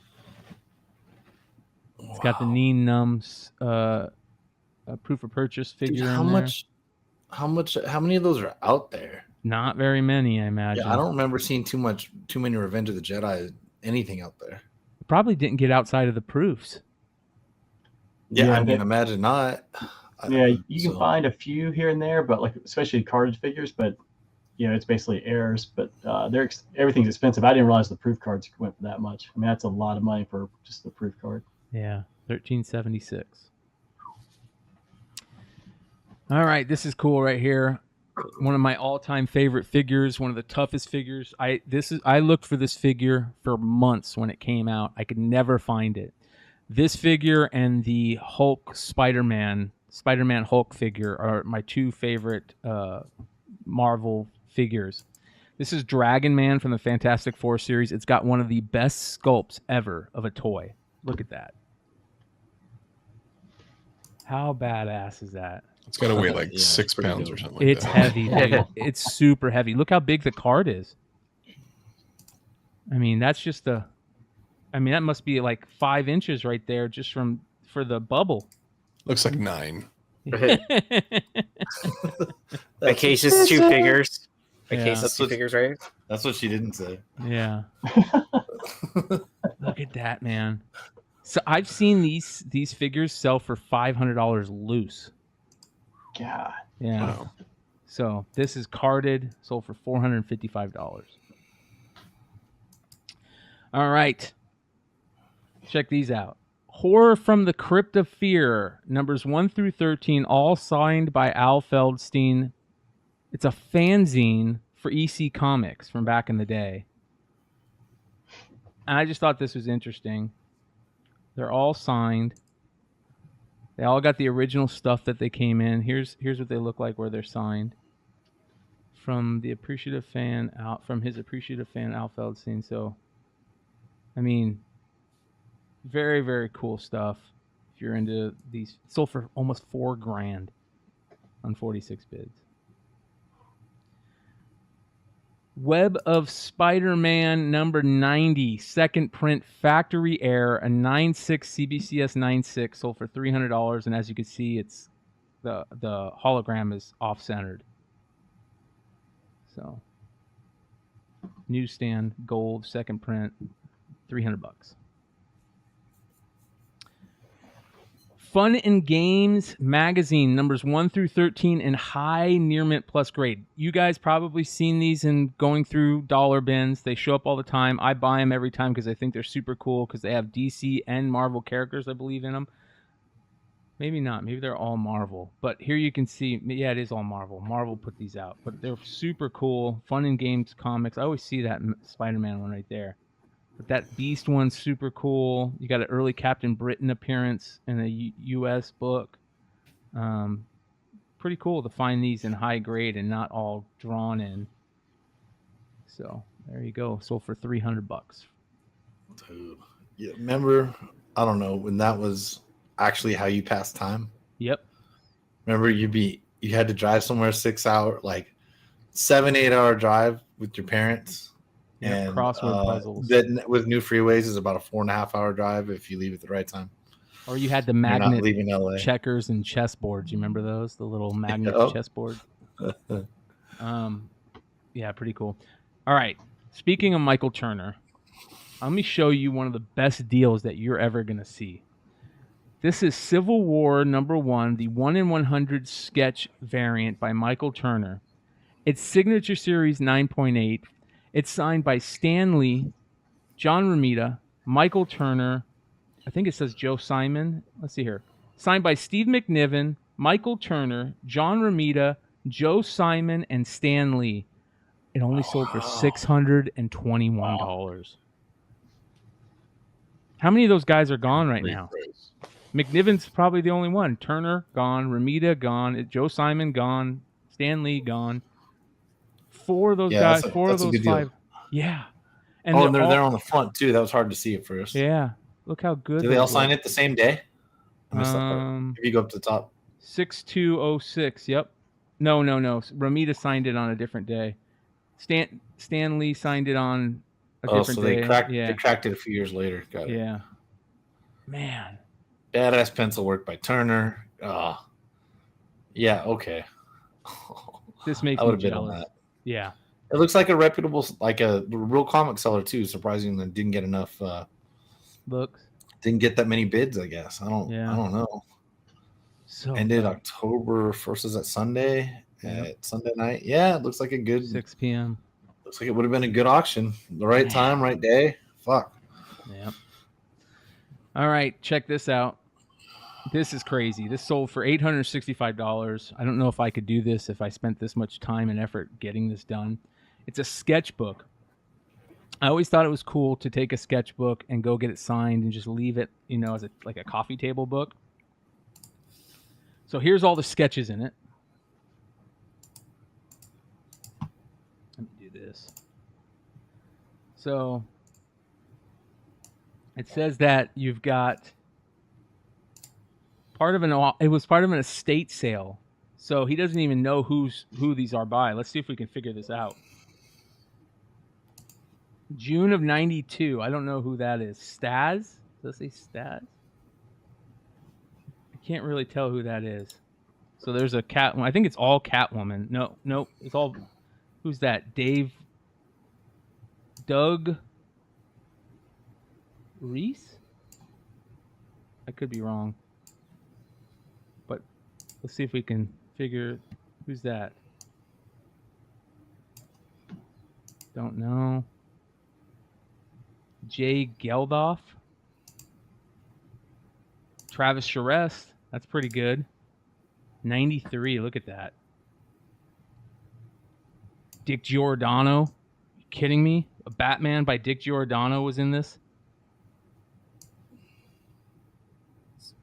Speaker 1: It's got the Neen Nums proof of purchase figure.
Speaker 2: Dude, how many of those are out there?
Speaker 1: Not very many, I imagine.
Speaker 2: Yeah, I don't remember seeing too many Revenge of the Jedi anything out there.
Speaker 1: Probably didn't get outside of the proofs.
Speaker 2: Yeah, I mean, imagine not.
Speaker 4: Yeah, you can find a few here and there, but like especially carded figures, but it's basically errors. But everything's expensive. I didn't realize the proof cards went for that much. I mean, that's a lot of money for just the proof card.
Speaker 1: Yeah, $13.76. All right, this is cool right here. One of my all-time favorite figures, one of the toughest figures. I looked for this figure for months when it came out. I could never find it. This figure and the Hulk Spider-Man Hulk figure are my two favorite Marvel figures. This is Dragon Man from the Fantastic Four series. It's got one of the best sculpts ever of a toy. Look at that. How badass is that?
Speaker 5: It's got to weigh like 6 pounds or something.
Speaker 1: It's heavy, dude. It's super heavy. Look how big the card is. I mean, that's just that must be like 5 inches right there just for the bubble.
Speaker 5: Looks like 9.
Speaker 6: The case is 2 figures. The
Speaker 1: Yeah.
Speaker 6: case is 2 figures, right?
Speaker 2: That's what she didn't say.
Speaker 1: Yeah. Look at that, man. So I've seen these figures sell for $500 loose.
Speaker 4: God.
Speaker 1: Yeah.
Speaker 5: Wow.
Speaker 1: So this is carded, sold for $455. All right. Check these out. Horror from the Crypt of Fear, numbers 1 through 13, all signed by Al Feldstein. It's a fanzine for EC Comics from back in the day. And I just thought this was interesting. They're all signed. They all got the original stuff that they came in. Here's what they look like where they're signed. From his appreciative fan, Al Feldstein. So, I mean, very, very cool stuff. If you're into these, sold for almost $4,000 on 46 bids. Web of Spider-Man number 90, second print, factory error, a 9.6 CBCS 9.6, sold for $300. And as you can see, it's the hologram is off-centered. So, newsstand, gold, second print, $300. Fun and Games magazine, numbers 1 through 13 in high near mint plus grade. You guys probably seen these in going through dollar bins. They show up all the time. I buy them every time because I think they're super cool because they have DC and Marvel characters, I believe, in them. Maybe not. Maybe they're all Marvel. But here you can see, yeah, it is all Marvel. Marvel put these out. But they're super cool. Fun and Games comics. I always see that Spider-Man one right there. But that Beast one's super cool. You got an early Captain Britain appearance in a U.S. book. Pretty cool to find these in high grade and not all drawn in. So there you go. Sold for $300.
Speaker 2: Dude, yeah, remember? I don't know when that was actually how you passed time.
Speaker 1: Yep.
Speaker 2: Remember, you had to drive somewhere 6 hour, like 7-8 hour drive with your parents.
Speaker 1: Yeah,
Speaker 2: And
Speaker 1: crossword puzzles.
Speaker 2: That with new freeways is about a 4.5 hour drive if you leave at the right time.
Speaker 1: Or you had the
Speaker 2: You're not
Speaker 1: magnet
Speaker 2: leaving LA.
Speaker 1: checkers and chessboards. You remember those? The little magnet
Speaker 2: Yep.
Speaker 1: chessboard. Yeah, pretty cool. All right. Speaking of Michael Turner, let me show you one of the best deals that you're ever going to see. This is Civil War number 1, the 1 in 100 sketch variant by Michael Turner. It's Signature Series 9.8. It's signed by Stan Lee, John Romita, Michael Turner. I think it says Joe Simon. Let's see here. Signed by Steve McNiven, Michael Turner, John Romita, Joe Simon, and Stan Lee. It only sold for $621. How many of those guys are gone right now? McNiven's probably the only one. Turner gone, Romita gone, Joe Simon gone, Stan Lee gone. Four of those guys, four of those five. Yeah.
Speaker 2: And they're on the front too. That was hard to see at first.
Speaker 1: Yeah. Look how good.
Speaker 2: Did they all sign it the same day? I missed that part. If you go up to the top.
Speaker 1: 6206. Yep. No. Romita signed it on a different day. Stan Lee signed it on a different day.
Speaker 2: They cracked it a few years later. Got it.
Speaker 1: Yeah. Man.
Speaker 2: Badass pencil work by Turner. Yeah, okay.
Speaker 1: This makes me jealous. Yeah.
Speaker 2: It looks like a reputable, like a real comic seller too. Surprisingly, didn't get enough
Speaker 1: looks.
Speaker 2: Didn't get that many bids, I guess. I don't know.
Speaker 1: So
Speaker 2: ended October 1st. Is that Sunday? At Sunday night? Yeah, it looks like a good
Speaker 1: 6 p.m.
Speaker 2: Looks like it would have been a good auction. The right time, right day. Fuck.
Speaker 1: Yep. All right, check this out. This is crazy. This sold for $865. I don't know if I could do this if I spent this much time and effort getting this done. It's a sketchbook. I always thought it was cool to take a sketchbook and go get it signed and just leave it, as like a coffee table book. So here's all the sketches in it. Let me do this. So it says that you've got it was part of an estate sale. So he doesn't even know who these are by. Let's see if we can figure this out. June of 92. I don't know who that is. Staz? Does it say Staz? I can't really tell who that is. So there's a cat. I think it's all Catwoman. No. It's all. Who's that? Doug Reese? I could be wrong. But let's see if we can figure who's that. Don't know. Jay Geldof. Travis Charest. That's pretty good. 93. Look at that. Dick Giordano. You kidding me? A Batman by Dick Giordano was in this.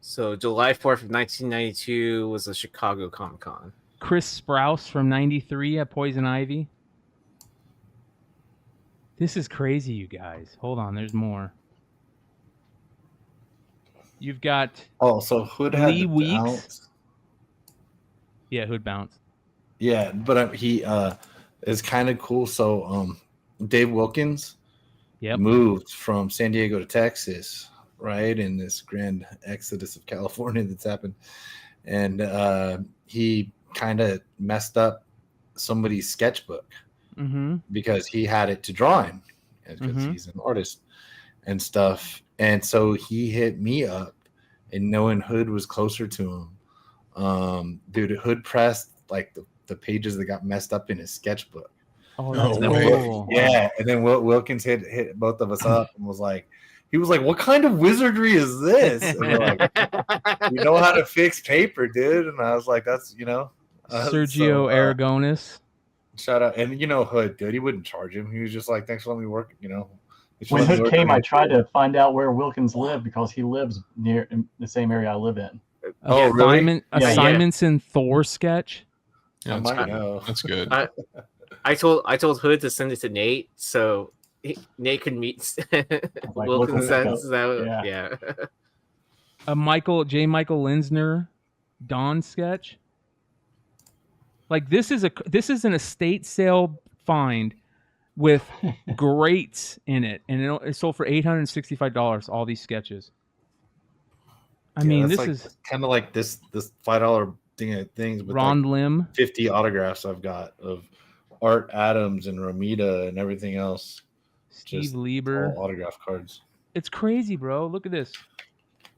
Speaker 6: So July 4th of 1992 was the Chicago Comic Con.
Speaker 1: Chris Sprouse from 93 at Poison Ivy. This is crazy, you guys. Hold on, there's more. You've got
Speaker 2: so Hood had
Speaker 1: Lee Weeks.
Speaker 2: Bounce.
Speaker 1: Yeah, Hood Bounce.
Speaker 2: Yeah, but he is kind of cool. So Dave Wilkins moved from San Diego to Texas, right? In this grand exodus of California that's happened. And he kind of messed up somebody's sketchbook.
Speaker 1: Mm-hmm.
Speaker 2: Because he had it to draw in, because he's an artist and stuff. And so he hit me up, and knowing Hood was closer to him, dude, Hood pressed like the pages that got messed up in his sketchbook.
Speaker 1: Oh, that's cool.
Speaker 2: Yeah, and then Wilkins hit both of us up and was like, what kind of wizardry is this? And we're like, we know how to fix paper, dude. And I was like, that's
Speaker 1: Sergio Aragonis.
Speaker 2: Shout out. And Hood, dude, he wouldn't charge him. He was just like, thanks for letting me work,
Speaker 4: When Hood came, I tried to find out where Wilkins lived because he lives near in the same area I live in.
Speaker 2: Oh, really?
Speaker 1: Simonson Thor sketch?
Speaker 5: Yeah,
Speaker 2: I might know.
Speaker 5: That's good.
Speaker 6: I told Hood to send it to Nate so Nate could meet Wilkins. Yeah.
Speaker 1: A Michael Linsner Dawn sketch. Like this is an estate sale find with greats in it, and it sold for $865. All these sketches. I mean, this is
Speaker 2: kind of like this $5 things with
Speaker 1: Ron Lim
Speaker 2: 50 autographs I've got of Art Adams and Romita and everything else.
Speaker 1: Steve Lieber
Speaker 2: autograph cards.
Speaker 1: It's crazy, bro. Look at this.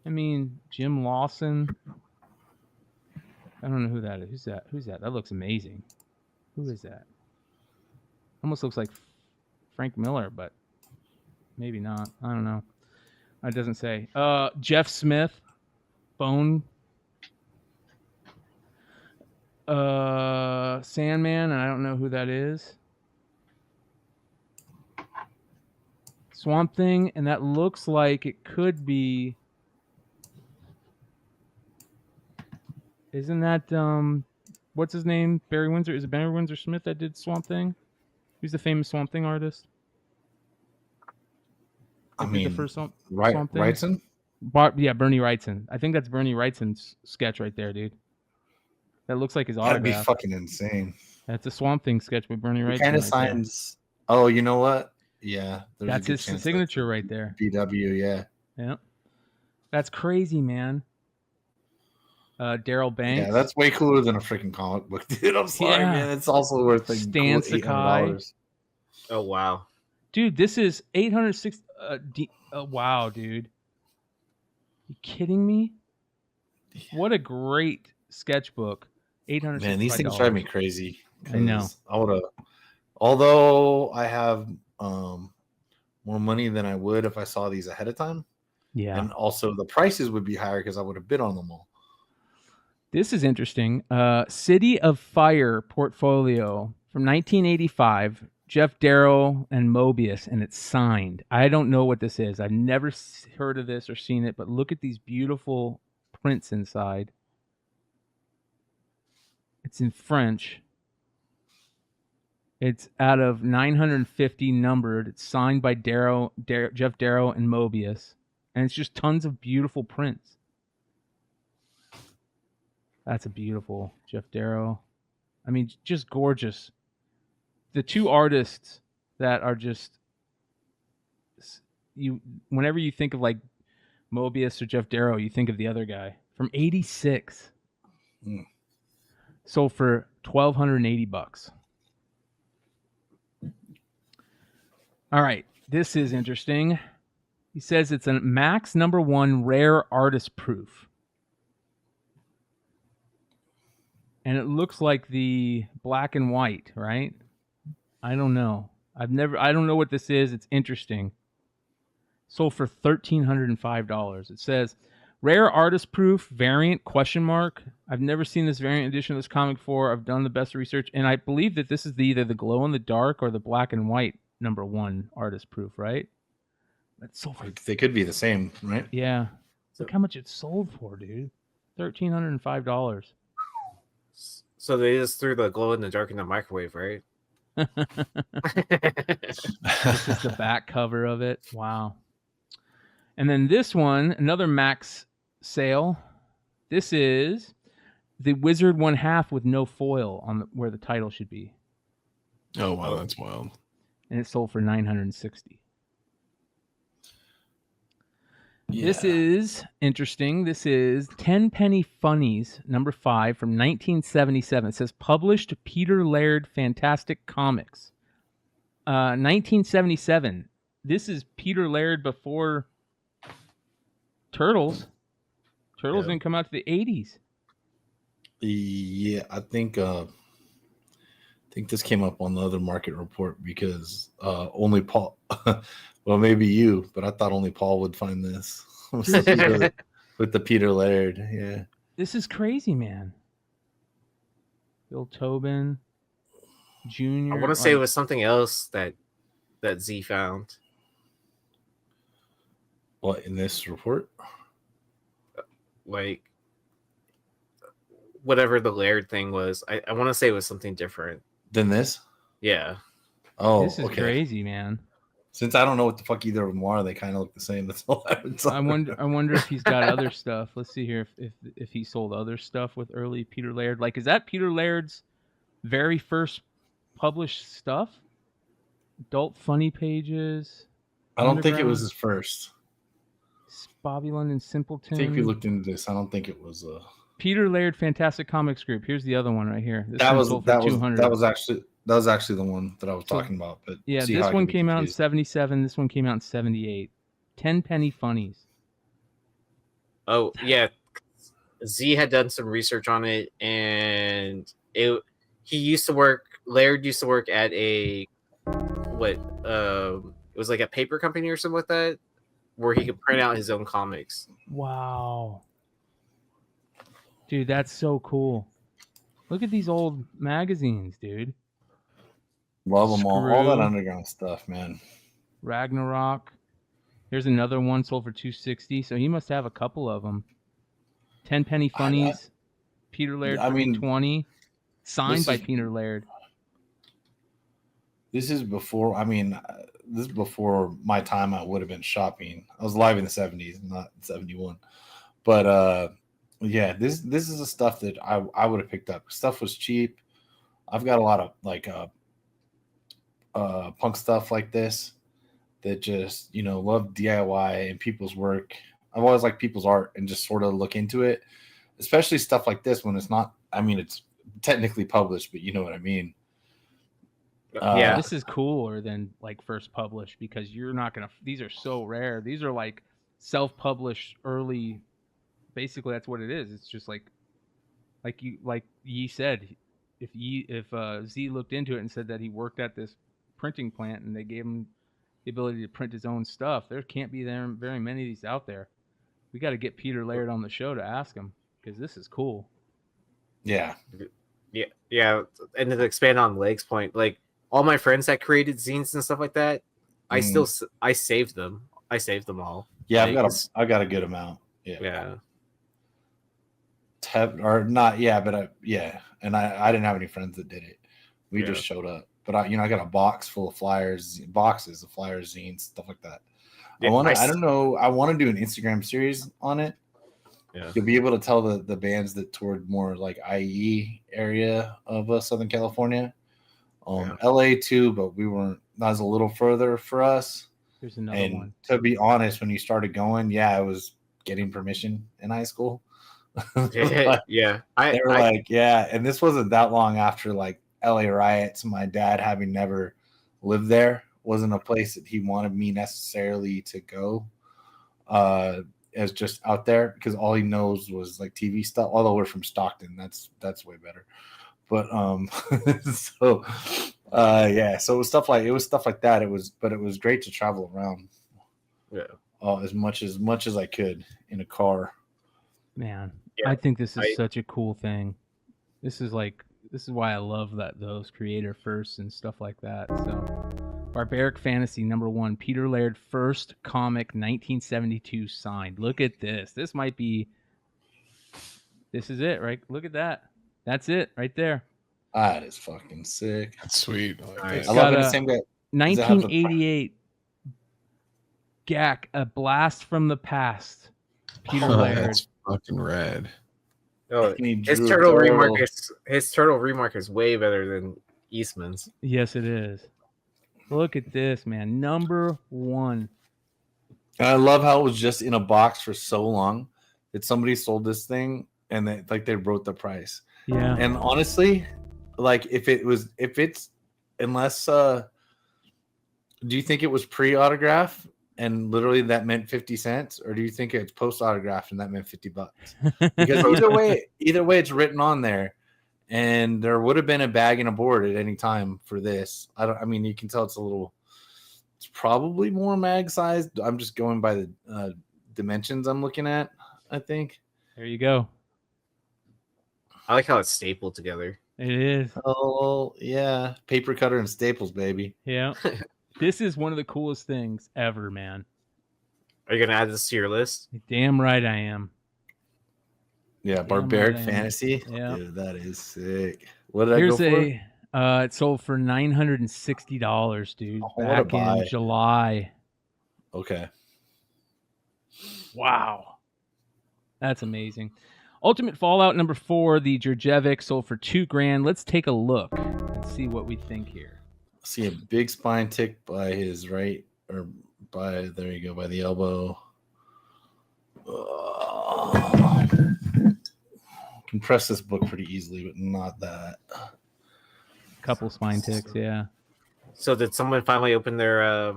Speaker 1: I mean, Jim Lawson. I don't know who that is. Who's that? That looks amazing. Who is that? Almost looks like Frank Miller, but maybe not. I don't know. It doesn't say. Jeff Smith, Bone Sandman, and I don't know who that is. Swamp Thing, and that looks like it could be. Isn't that what's his name? Barry Windsor? Is it Barry Windsor Smith that did Swamp Thing? Who's the famous Swamp Thing artist?
Speaker 2: I
Speaker 1: That did
Speaker 2: mean,
Speaker 1: the first Swamp Thing?
Speaker 2: Wrightson?
Speaker 1: Yeah, Bernie Wrightson. I think that's Bernie Wrightson's sketch right there, dude. That looks like his
Speaker 2: That'd be
Speaker 1: autograph.
Speaker 2: fucking insane.
Speaker 1: That's a Swamp Thing sketch by Bernie Wrightson.
Speaker 2: Kind of
Speaker 1: right there.
Speaker 2: signs. Oh, you know what? Yeah, there's a
Speaker 1: That's
Speaker 2: good
Speaker 1: his
Speaker 2: chance
Speaker 1: signature right there.
Speaker 2: BW, yeah.
Speaker 1: Yeah, that's crazy, man. Daryl Banks.
Speaker 2: Yeah, that's way cooler than a freaking comic book, dude. I'm sorry,
Speaker 1: Yeah.
Speaker 2: man. It's also worth like
Speaker 1: Stan
Speaker 2: cool
Speaker 1: Sakai.
Speaker 2: $800.
Speaker 6: Oh wow.
Speaker 1: Dude, this is 806. Wow, dude. You kidding me? What a great sketchbook. 800.
Speaker 2: Man, these things drive me crazy.
Speaker 1: I know.
Speaker 2: I would have, although I have more money than I would if I saw these ahead of time.
Speaker 1: Yeah.
Speaker 2: And also the prices would be higher because I would have bid on them all.
Speaker 1: This is interesting. City of Fire portfolio from 1985. Jeff Darrow and Mobius, and it's signed. I don't know what this is. I've never heard of this or seen it, but look at these beautiful prints inside. It's in French. It's out of 950 numbered. It's signed by Jeff Darrow and Mobius, and it's just tons of beautiful prints. That's a beautiful Jeff Darrow. I mean, just gorgeous. The two artists that are just whenever you think of like Mobius or Jeff Darrow, you think of the other guy from '86. Sold for $1,280. All right, this is interesting. He says it's a Max #1 rare artist proof. And it looks like the black and white, right? I don't know. I don't know what this is. It's interesting. Sold for $1,305. It says rare artist proof variant ? I've never seen this variant edition of this comic before. I've done the best research, and I believe that this is either the glow in the dark or the black and white #1 artist proof, right? That's sold for.
Speaker 2: They could be the same, right?
Speaker 1: Yeah. Look how much it's sold for, dude. $1,305.
Speaker 6: So they just threw the glow in the dark in the microwave, right?
Speaker 1: This is the back cover of it. Wow. And then this one, another Max sale. This is the Wizard 1/2 with no foil on where the title should be.
Speaker 5: Oh wow, that's wild.
Speaker 1: And it sold for $960.
Speaker 2: Yeah.
Speaker 1: This is interesting. This is 10 Penny Funnies, #5 from 1977. It says published Peter Laird Fantastic Comics. 1977. This is Peter Laird before Turtles. Turtles didn't come out to the 80s.
Speaker 2: Yeah, I think this came up on the other market report because only Paul. Well, maybe you, but I thought only Paul would find this with the Peter Laird. Yeah,
Speaker 1: This is crazy, man. Bill Tobin Jr.
Speaker 6: I want to say it was something else that Z found.
Speaker 2: what in this report?
Speaker 6: Like whatever the Laird thing was. I want to say it was something different
Speaker 2: Than this?
Speaker 6: Yeah.
Speaker 2: Oh,
Speaker 1: This is
Speaker 2: okay.
Speaker 1: crazy, man.
Speaker 2: Since I don't know what the fuck either of them are, they kind of look the same. That's all I would say.
Speaker 1: I wonder if he's got other stuff. Let's see here if he sold other stuff with early Peter Laird. Like, is that Peter Laird's very first published stuff? Adult Funny Pages.
Speaker 2: I don't think it was
Speaker 1: Underground,
Speaker 2: his first.
Speaker 1: Bobby London Simpleton.
Speaker 2: I think we looked into this. I don't think it was
Speaker 1: Peter Laird Fantastic Comics Group. Here's the other one right here. This
Speaker 2: that
Speaker 1: one
Speaker 2: was
Speaker 1: sold for $200.
Speaker 2: that was actually the one that I was talking about. But
Speaker 1: Yeah,
Speaker 2: see
Speaker 1: this
Speaker 2: how I
Speaker 1: one
Speaker 2: could be
Speaker 1: came out in
Speaker 2: confused.
Speaker 1: 77. This one came out in 78. 10 Penny Funnies.
Speaker 6: Oh yeah, Z had done some research on it, and Laird used to work at a it was like a paper company or something like that, where he could print out his own comics.
Speaker 1: Wow. Dude, that's so cool. Look at these old magazines, dude.
Speaker 2: Love them all that
Speaker 1: Screw.
Speaker 2: underground stuff, man.
Speaker 1: Ragnarok. Here's another one sold for $260. So he must have a couple of them. 10 penny funnies. Peter Laird
Speaker 2: I mean,
Speaker 1: 320. Signed by Peter Laird.
Speaker 2: This is before. I mean, this is before my time. I would have been shopping. I was alive in the 70s, not 71. But yeah, this is the stuff that I would have picked up. Stuff was cheap. I've got a lot of like punk stuff like this that just, you know, love DIY and people's work. I've always liked people's art and just sort of look into it, especially stuff like this when it's not, I mean, it's technically published, but you know what I mean.
Speaker 6: Yeah,
Speaker 1: This is cooler than like first published because you're not gonna. These are so rare. These are like self-published early. Basically, that's what it is. It's just like Yi said. If Z looked into it and said that he worked at this printing plant and they gave him the ability to print his own stuff, there can't be very many of these out there. We got to get Peter Laird on the show to ask him because this is cool.
Speaker 6: Yeah. And to expand on Leg's point, like all my friends that created zines and stuff like that, I saved them. I saved them all.
Speaker 2: Yeah,
Speaker 6: like,
Speaker 2: I've got a good amount.
Speaker 6: Yeah.
Speaker 2: Or not, yeah, and I didn't have any friends that did it. We just showed up. But I got a box full of boxes of flyers, zines, stuff like that.
Speaker 6: Yeah,
Speaker 2: I don't know. I want to do an Instagram series on it.
Speaker 6: Yeah.
Speaker 2: You'll be able to tell the bands that toured more like IE area of Southern California. LA too, but we weren't. That was a little further for us.
Speaker 1: There's another one.
Speaker 2: To be honest, when you started going, I was getting permission in high school.
Speaker 6: Yeah.
Speaker 2: They were like, and this wasn't that long after like LA riots. My dad, having never lived there, wasn't a place that he wanted me necessarily to go as just out there because all he knows was like TV stuff. Although we're from Stockton, that's way better. But so it was stuff like that. It was great to travel around. Yeah. As much as I could in a car.
Speaker 1: Man, I think this is such a cool thing. This is why I love those creator first and stuff like that. So, Barbaric Fantasy #1, Peter Laird, first comic, 1972, signed. Look at this. This is it, right? Look at that. That's it right there.
Speaker 2: That is fucking sick.
Speaker 5: That's sweet.
Speaker 2: I love it. The same guy.
Speaker 1: 1988 GAC, A Blast from the Past. Peter Laird.
Speaker 5: That's fucking rad.
Speaker 6: Oh, his turtle remark is way better than Eastman's.
Speaker 1: Yes, it is. Look at this, man. #1.
Speaker 2: And I love how it was just in a box for so long that somebody sold this thing and they wrote the price.
Speaker 1: Yeah.
Speaker 2: And honestly, like unless do you think it was pre-autograph and literally that meant 50 cents, or do you think it's post-autograph and that meant $50? Because either way it's written on there, and there would have been a bag and a board at any time for this. I mean, you can tell it's probably more mag sized. I'm just going by the dimensions I'm looking at, I think.
Speaker 1: There you go.
Speaker 6: I like how it's stapled together.
Speaker 1: It is.
Speaker 2: Oh, yeah. Paper cutter and staples, baby.
Speaker 1: Yeah. This is one of the coolest things ever, man.
Speaker 6: Are you going to add this to your list?
Speaker 1: Damn right I am.
Speaker 2: Yeah, Barbaric Fantasy.
Speaker 1: Yeah.
Speaker 2: Dude, that is sick. What did I go for?
Speaker 1: It sold for $960, dude, back in July.
Speaker 2: Okay.
Speaker 1: Wow. That's amazing. Ultimate Fallout #4, the Djurjevic, sold for $2,000. Let's take a look and see what we think here.
Speaker 2: See a big spine tick by his right, or by the elbow. Can press this book pretty easily, but not that.
Speaker 1: Couple spine ticks, yeah.
Speaker 6: So did someone finally open their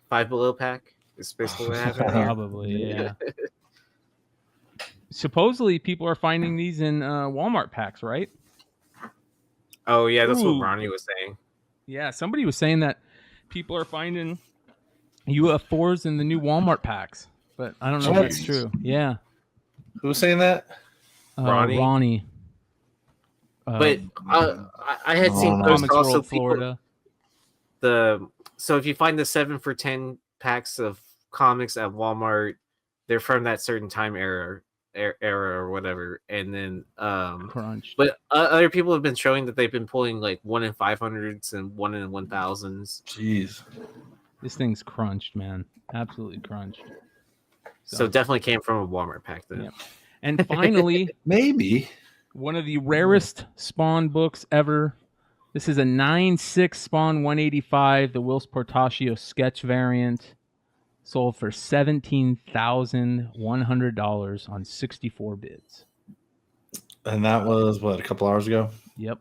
Speaker 6: Five Below pack? Is basically what happened here.
Speaker 1: Probably, yeah. Supposedly, people are finding these in Walmart packs, right?
Speaker 6: Oh, yeah, that's what Ronnie was saying.
Speaker 1: Yeah, somebody was saying that people are finding UF4s in the new Walmart packs, but I don't know if that's true. Yeah.
Speaker 2: Who's saying that?
Speaker 6: Ronnie. But I had seen posts
Speaker 1: Comics
Speaker 6: also
Speaker 1: World,
Speaker 6: people,
Speaker 1: Florida.
Speaker 6: So if you find the 7 for $10 packs of comics at Walmart, they're from that certain time era or whatever. And then
Speaker 1: Crunched.
Speaker 6: but other people have been showing that they've been pulling like 1 in 500s and 1 in 1000s.
Speaker 2: Jeez.
Speaker 1: This thing's crunched, man. Absolutely crunched.
Speaker 6: So definitely came from a Walmart pack then.
Speaker 1: Yep. And finally,
Speaker 2: Maybe
Speaker 1: one of the rarest Spawn books ever. This is a 9.6 Spawn 185, the Whilce Portacio sketch variant, sold for $17,100 on 64 bids.
Speaker 2: And that was what, a couple hours ago?
Speaker 1: Yep.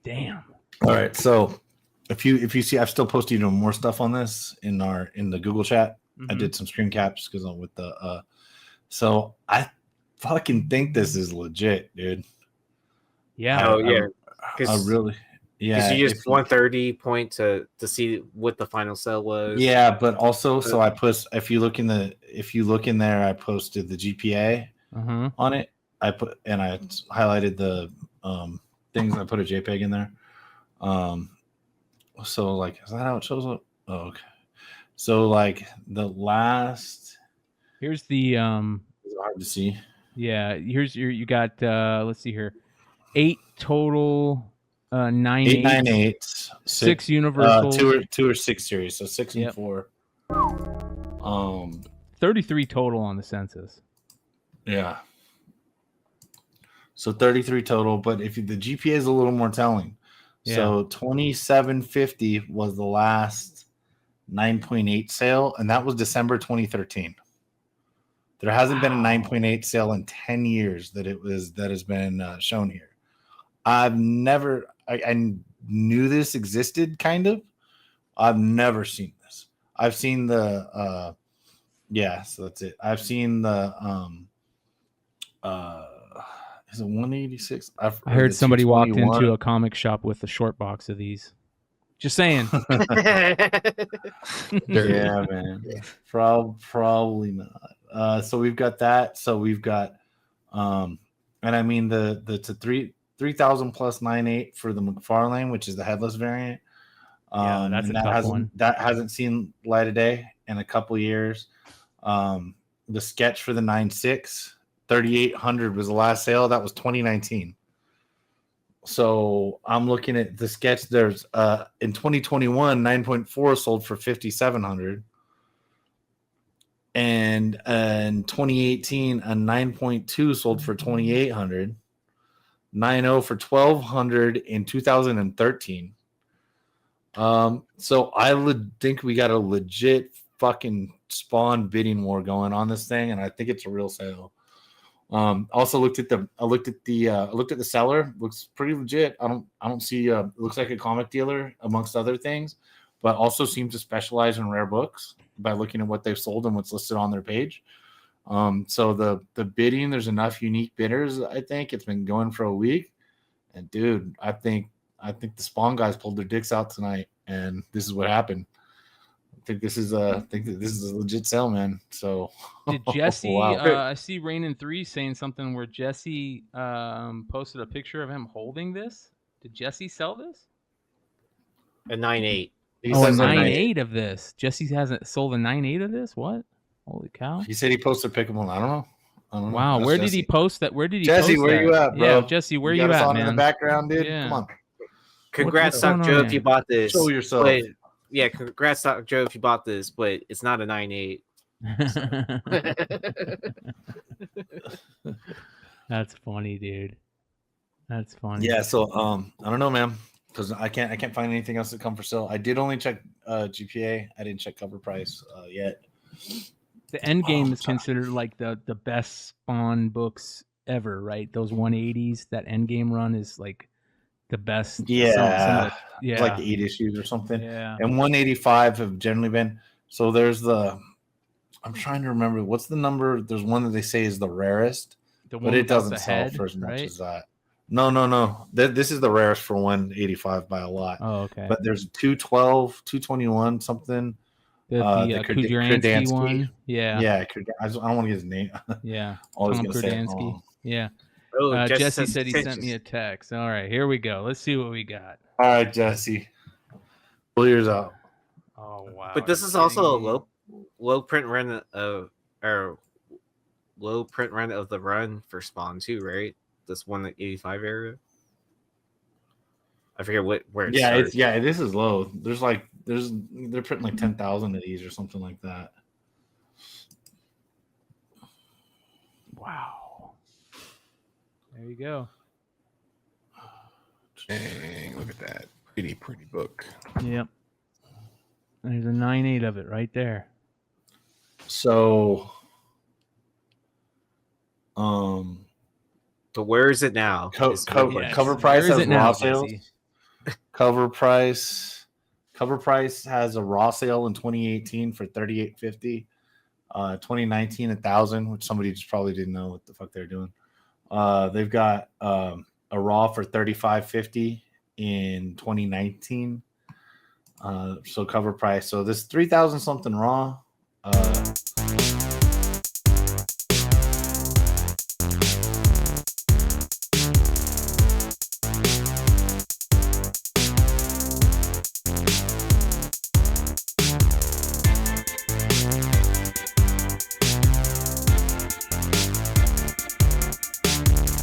Speaker 1: Damn.
Speaker 2: All right. So if you see, I've still posted even more stuff on this in the Google chat. I did some screen caps because I'm with the so I fucking think this is legit, dude.
Speaker 1: Yeah.
Speaker 6: Oh yeah.
Speaker 2: I really, yeah.
Speaker 6: Because you used 130 point to see what the final sale was.
Speaker 2: Yeah, but also, so I if you look in there, I posted the GPA on it. I highlighted the things. I put a JPEG in there. So like, is that how it shows up? Oh, okay. So like the last.
Speaker 1: Here's the
Speaker 2: It's hard to see.
Speaker 1: Yeah, you got let's see here. 8 total 9.8s. 6 universal.
Speaker 2: 2 or 6 series, so 6 and 4.
Speaker 1: 33 total on the census.
Speaker 2: Yeah. So 33 total, but if the GPA is a little more telling.
Speaker 1: Yeah.
Speaker 2: So 2750 was the last 9.8 sale, and that was December 2013. There hasn't been a 9.8 sale in 10 years that has been shown here. I've never, I knew this existed kind of. I've never seen this. I've seen the, so that's it. I've seen the, is it 186?
Speaker 1: I heard somebody walked into a comic shop with a short box of these. Just saying.
Speaker 2: Yeah, man. Probably not. So we've got that. So we've got, and I mean the 3,000 plus 9.8 for the McFarlane, which is the headless variant.
Speaker 1: Yeah, that's a tough one.
Speaker 2: That hasn't seen light of day in a couple years. The sketch for the 9.6, 3,800 was the last sale. That was 2019. So I'm looking at the sketch. There's in 2021, 9.4 sold for 5,700. And in 2018, a 9.2 sold for 2,800. 9.0 for 1,200 in 2013. So I think we got a legit fucking Spawn bidding war going on this thing, and I think it's a real sale. Also looked at the seller. Looks pretty legit. I don't see it looks like a comic dealer amongst other things, but also seems to specialize in rare books by looking at what they've sold and what's listed on their page. So the bidding, there's enough unique bidders. I think it's been going for a week, and dude, I think the Spawn guys pulled their dicks out tonight, and this is what happened. I think this is a legit sale, man. So
Speaker 1: did Jesse?
Speaker 2: Wow.
Speaker 1: I see Rain in 3 saying something where Jesse posted a picture of him holding this. Did Jesse sell this?
Speaker 6: A 9.8.
Speaker 1: A 9.8 of this. Jesse hasn't sold a 9.8 of this. What? Holy cow!
Speaker 2: He said he posted pick 'em on. I don't know.
Speaker 1: Wow, where did he post that? Where did he
Speaker 2: Jesse,
Speaker 1: post
Speaker 2: where
Speaker 1: that?
Speaker 2: you at, bro?
Speaker 1: Yeah, Jesse, where you at, man?
Speaker 2: In the background, dude.
Speaker 1: Yeah.
Speaker 2: Come on.
Speaker 6: Congrats, Doc Joe, if you bought this.
Speaker 2: Show yourself.
Speaker 6: But, yeah, congrats, Doc Joe, if you bought this, but it's not a 9.8.
Speaker 1: That's funny, dude. That's funny.
Speaker 2: Yeah, so I don't know, man, because I can't find anything else that come for sale. I did only check GPA. I didn't check cover price yet.
Speaker 1: The end game is considered like the best Spawn books ever, right? Those 180s, that end game run is like the best.
Speaker 2: Yeah,
Speaker 1: yeah,
Speaker 2: like 8 issues or something.
Speaker 1: Yeah,
Speaker 2: and 185 have generally been. So there's I'm trying to remember what's the number. There's one that they say is the rarest, but it doesn't sell for as much as that. No. This is the rarest for 185 by a lot.
Speaker 1: Oh, okay.
Speaker 2: But there's 212, 221, something.
Speaker 1: The Kudranski one. Yeah.
Speaker 2: I don't want to get his name.
Speaker 1: Yeah.
Speaker 2: Always
Speaker 1: Tom
Speaker 2: gonna say it
Speaker 1: Kudranski.
Speaker 2: wrong.
Speaker 1: Yeah.
Speaker 6: Oh,
Speaker 1: Jesse said he sent me a text. All right, here we go. Let's see what we got.
Speaker 2: All right, Jesse. Pull yours out.
Speaker 1: Oh wow!
Speaker 6: But this is also a low print run of low print run of the run for Spawn too, right? This 185 area. I forget where.
Speaker 2: This is low. They're printing like 10,000 of these or something like that.
Speaker 1: Wow. There you go.
Speaker 5: Dang, look at that. Pretty book.
Speaker 1: Yep. There's a 9.8 of it right there.
Speaker 2: So,
Speaker 6: but where is it now?
Speaker 2: Cover price has raw sales. Cover price has a raw sale in 2018 for $38.50. 2019 $1,000, which somebody just probably didn't know what the fuck they're doing. They've got a raw for $35.50 in 2019. So cover price. So this 3,000 something raw.